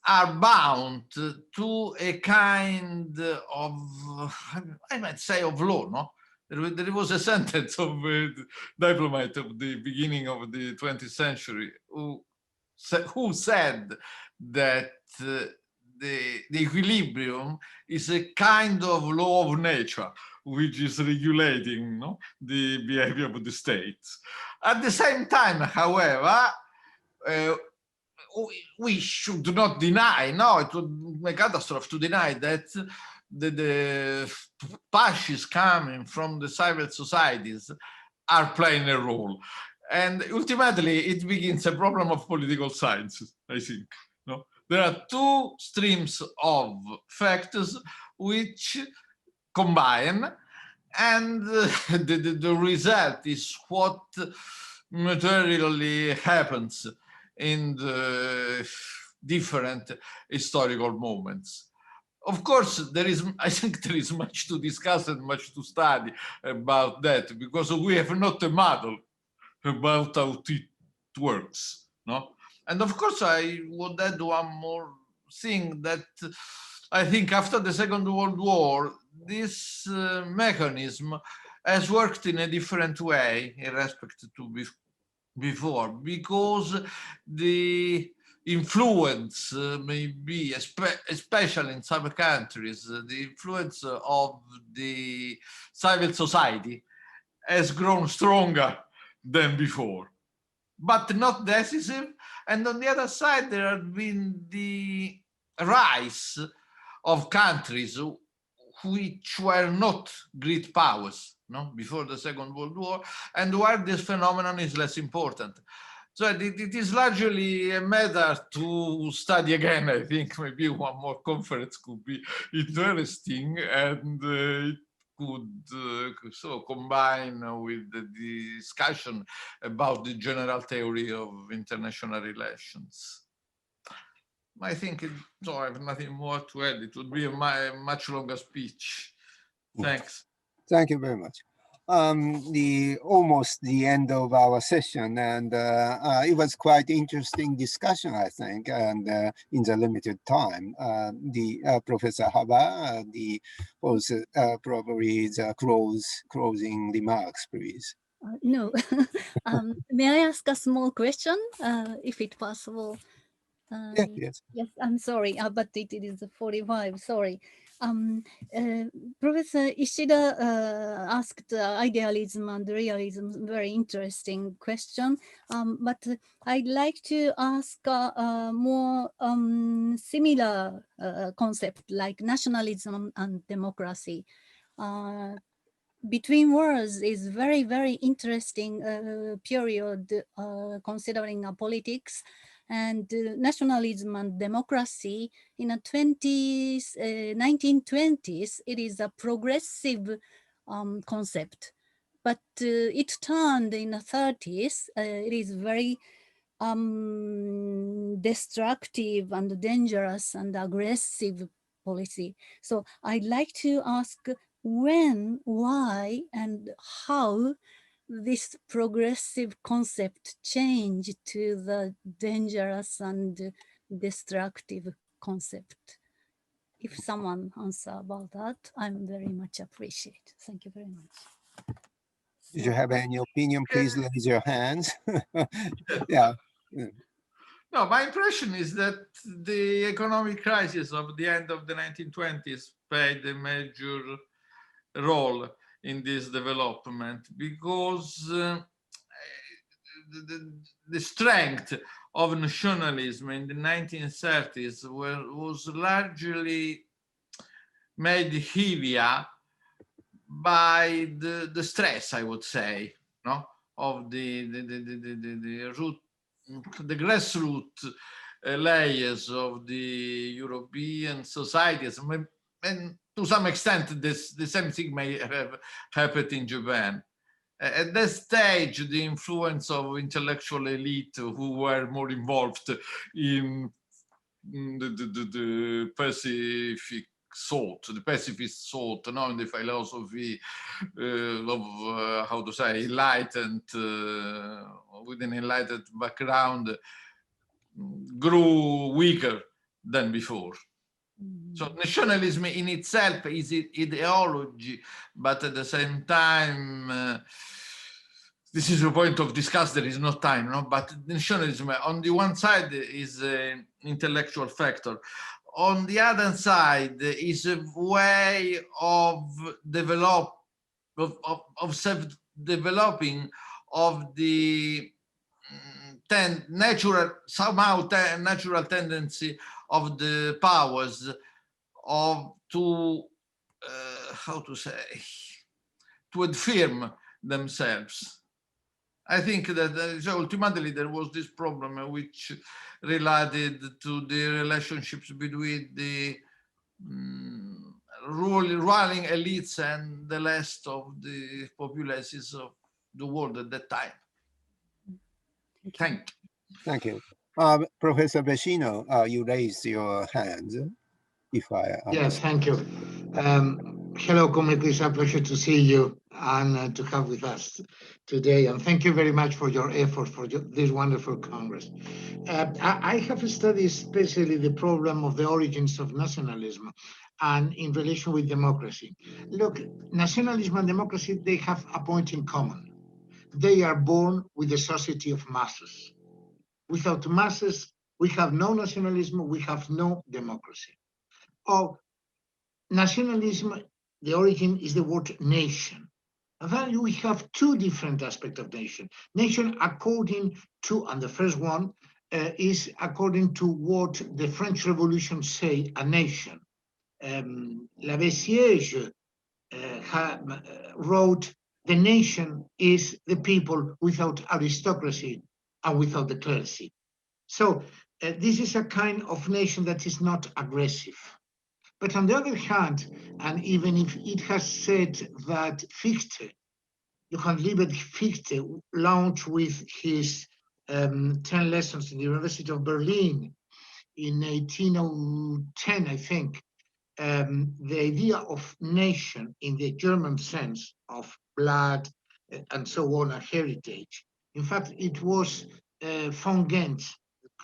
are bound to a kind of, I might say, of law, no? There was a sentence of a diplomat of the beginning of the 20th century who said that the equilibrium is a kind of law of nature which is regulating, no, the behavior of the states. At the same time, however, we should not deny, no, it would be a catastrophe to deny that the pushes coming from the civil societies are playing a role. And ultimately, it begins a problem of political science, I think. No? There are two streams of factors which combine, and the result is what materially happens in the different historical moments. Of course, I think there is much to discuss and much to study about that, because we have not a model about how it works, no? And of course, I would add one more thing, that I think after the Second World War, this mechanism has worked in a different way in respect to before, because the influence maybe, especially in some countries, the influence of the civil society has grown stronger than before, but not decisive. And on the other side, there have been the rise of countries which were not great powers, no, before the Second World War, and where this phenomenon is less important. So it is largely a matter to study again. I think maybe one more conference could be interesting, and it could so combine with the discussion about the general theory of international relations. I think so I have nothing more to add. It would be a much longer speech. Thanks. Thank you very much. Almost the end of our session, and it was quite interesting discussion, I think, and in the limited time. Professor Haba, probably the closing remarks, please. No. May I ask a small question, if it's possible? Yes. Yes, I'm sorry, but it is 45, sorry. Professor Ishida asked idealism and realism, very interesting question. But I'd like to ask a more similar concept like nationalism and democracy. Between Wars is very, very interesting period considering politics and nationalism and democracy. In the 1920s, it is a progressive concept, but it turned in the 30s. It is very destructive and dangerous and aggressive policy. So I'd like to ask when, why, and how this progressive concept changed to the dangerous and destructive concept. If someone answer about that, I'm very much appreciate. Thank you very much. Did you have any opinion? Please raise your hands. Yeah. No, my impression is that the economic crisis of the end of the 1920s played a major role in this development, because the strength of nationalism in the 1930s was largely made heavier by the stress, I would say, no, of the grassroots layers of the European societies, and to some extent, the same thing may have happened in Japan. At that stage, the influence of intellectual elite who were more involved in the Pacific thought, the pacifist thought, in the philosophy of, how to say, enlightened, with an enlightened background, grew weaker than before. So nationalism in itself is ideology, but at the same time, this is a point of discuss, there is no time, no? But nationalism on the one side is an intellectual factor. On the other side is a way of self-developing of the natural tendency of the powers to how to say, to affirm themselves. I think that so ultimately there was this problem which related to the relationships between the ruling elites and the rest of the populations of the world at that time. Thank you. Thank you. Professor Vecino, you raised your hand. If I Yes, thank you. Hello, committee. It's a pleasure to see you and to have with us today. And thank you very much for your effort for this wonderful Congress. I have studied especially the problem of the origins of nationalism and in relation with democracy. Look, nationalism and democracy, they have a point in common. They are born with a society of masses. Without masses, we have no nationalism, we have no democracy. Of nationalism, the origin is the word nation. And then we have two different aspects of nation. Nation according to, and the first one is according to what the French Revolution say, a nation. Lavesiege wrote, the nation is the people without aristocracy and without the clergy. So this is a kind of nation that is not aggressive. But on the other hand, and even if it has said that Fichte, Johann Liebert Fichte, launched with his 10 lessons in the University of Berlin in 1810, I think, the idea of nation in the German sense of blood and so on, a heritage. In fact, it was von Gentz,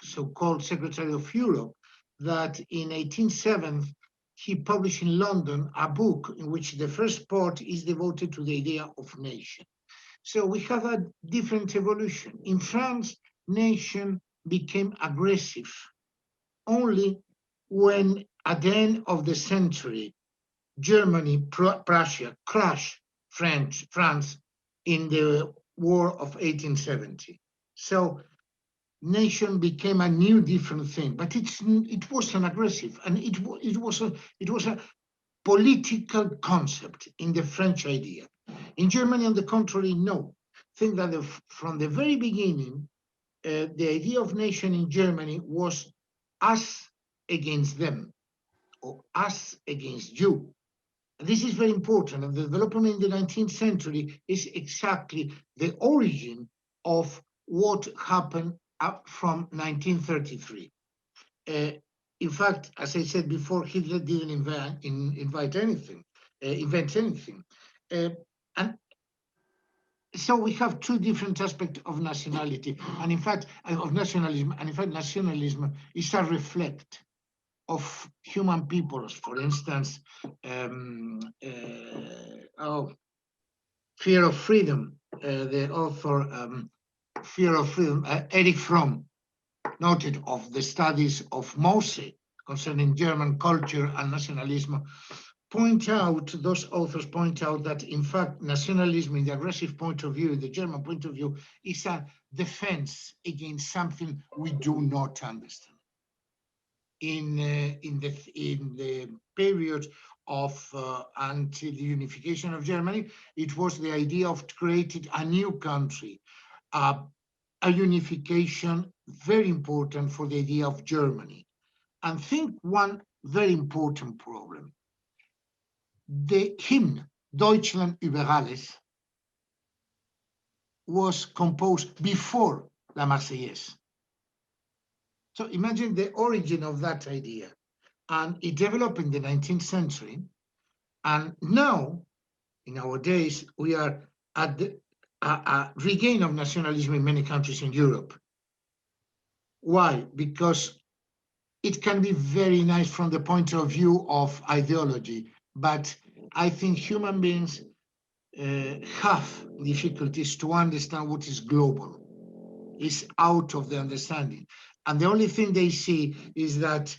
so-called Secretary of Europe, that in 1807, he published in London a book in which the first part is devoted to the idea of nation. So we have a different evolution. In France, nation became aggressive only when at the end of the century, Germany, Prussia crushed France in the War of 1870. So nation became a new different thing, but it wasn't aggressive, and it was a political concept in the French idea. In Germany, on the contrary, no. I think that from the very beginning, the idea of nation in Germany was us against them, or us against you. This is very important, and the development in the 19th century is exactly the origin of what happened up from 1933. In fact, as I said before, Hitler didn't invent anything. And so we have two different aspects of nationality, and in fact, of nationalism. And in fact, nationalism is a reflect of human peoples. For instance, Fear of Freedom, the author, Fear of Freedom, Erich Fromm, noted of the studies of Mose concerning German culture and nationalism, those authors point out that in fact nationalism in the aggressive point of view, the German point of view, is a defense against something we do not understand. In the period of until the unification of Germany, it was the idea of creating a new country, a unification very important for the idea of Germany. And think one very important problem. The hymn Deutschland über alles was composed before La Marseillaise. So imagine the origin of that idea. And it developed in the 19th century. And now, in our days, we are at a regain of nationalism in many countries in Europe. Why? Because it can be very nice from the point of view of ideology, but I think human beings have difficulties to understand what is global. It's out of the understanding. And the only thing they see is that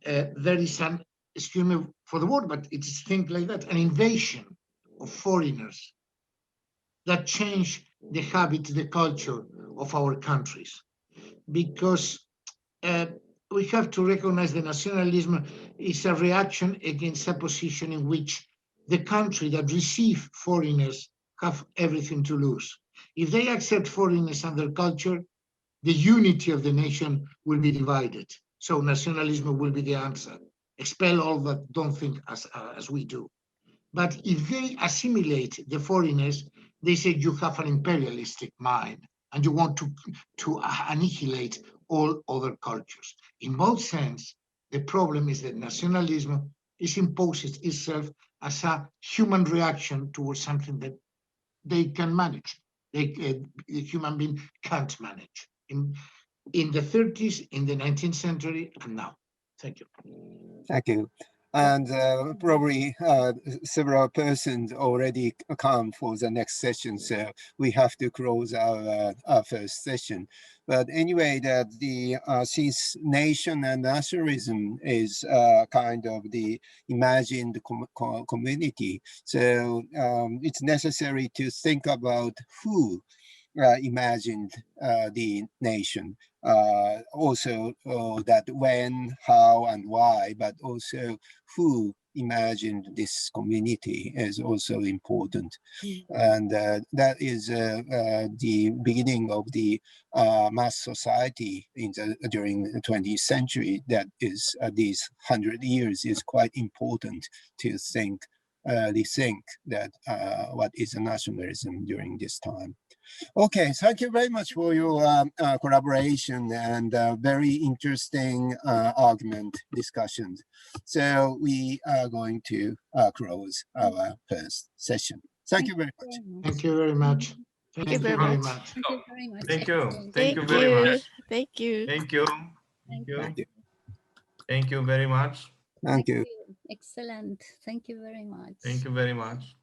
there is an, excuse me for the word, but it's things like that, an invasion of foreigners that change the habit, the culture of our countries. Because we have to recognize that nationalism is a reaction against a position in which the country that receive foreigners have everything to lose. If they accept foreigners and their culture, the unity of the nation will be divided. So nationalism will be the answer. Expel all that don't think as we do. But if they assimilate the foreigners, they say you have an imperialistic mind and you want to annihilate all other cultures. In both sense, the problem is that nationalism is imposes itself as a human reaction towards something that they can manage. The human being can't manage. In the 30s, in the 19th century, and now. Thank you. Thank you. And probably several persons already come for the next session, so we have to close our first session. But anyway, that the since nation and nationalism is kind of the imagined community, so it's necessary to think about who imagined the nation. Also that when, how, and why, but also who imagined this community is also important. And that is the beginning of the mass society during the 20th century. That is these 100 years is quite important to think, rethink that what is nationalism during this time. Okay, thank you very much for your collaboration and very interesting argument discussions. So we are going to close our first session. Thank you very much. Thank you very much. Thank you very much. Thank you very much. Thank you. Excellent. Thank you very much. Thank you. Thank you. Thank Thank you. you. Thank you very much. Thank you. Excellent. Thank you very much. Thank you very much.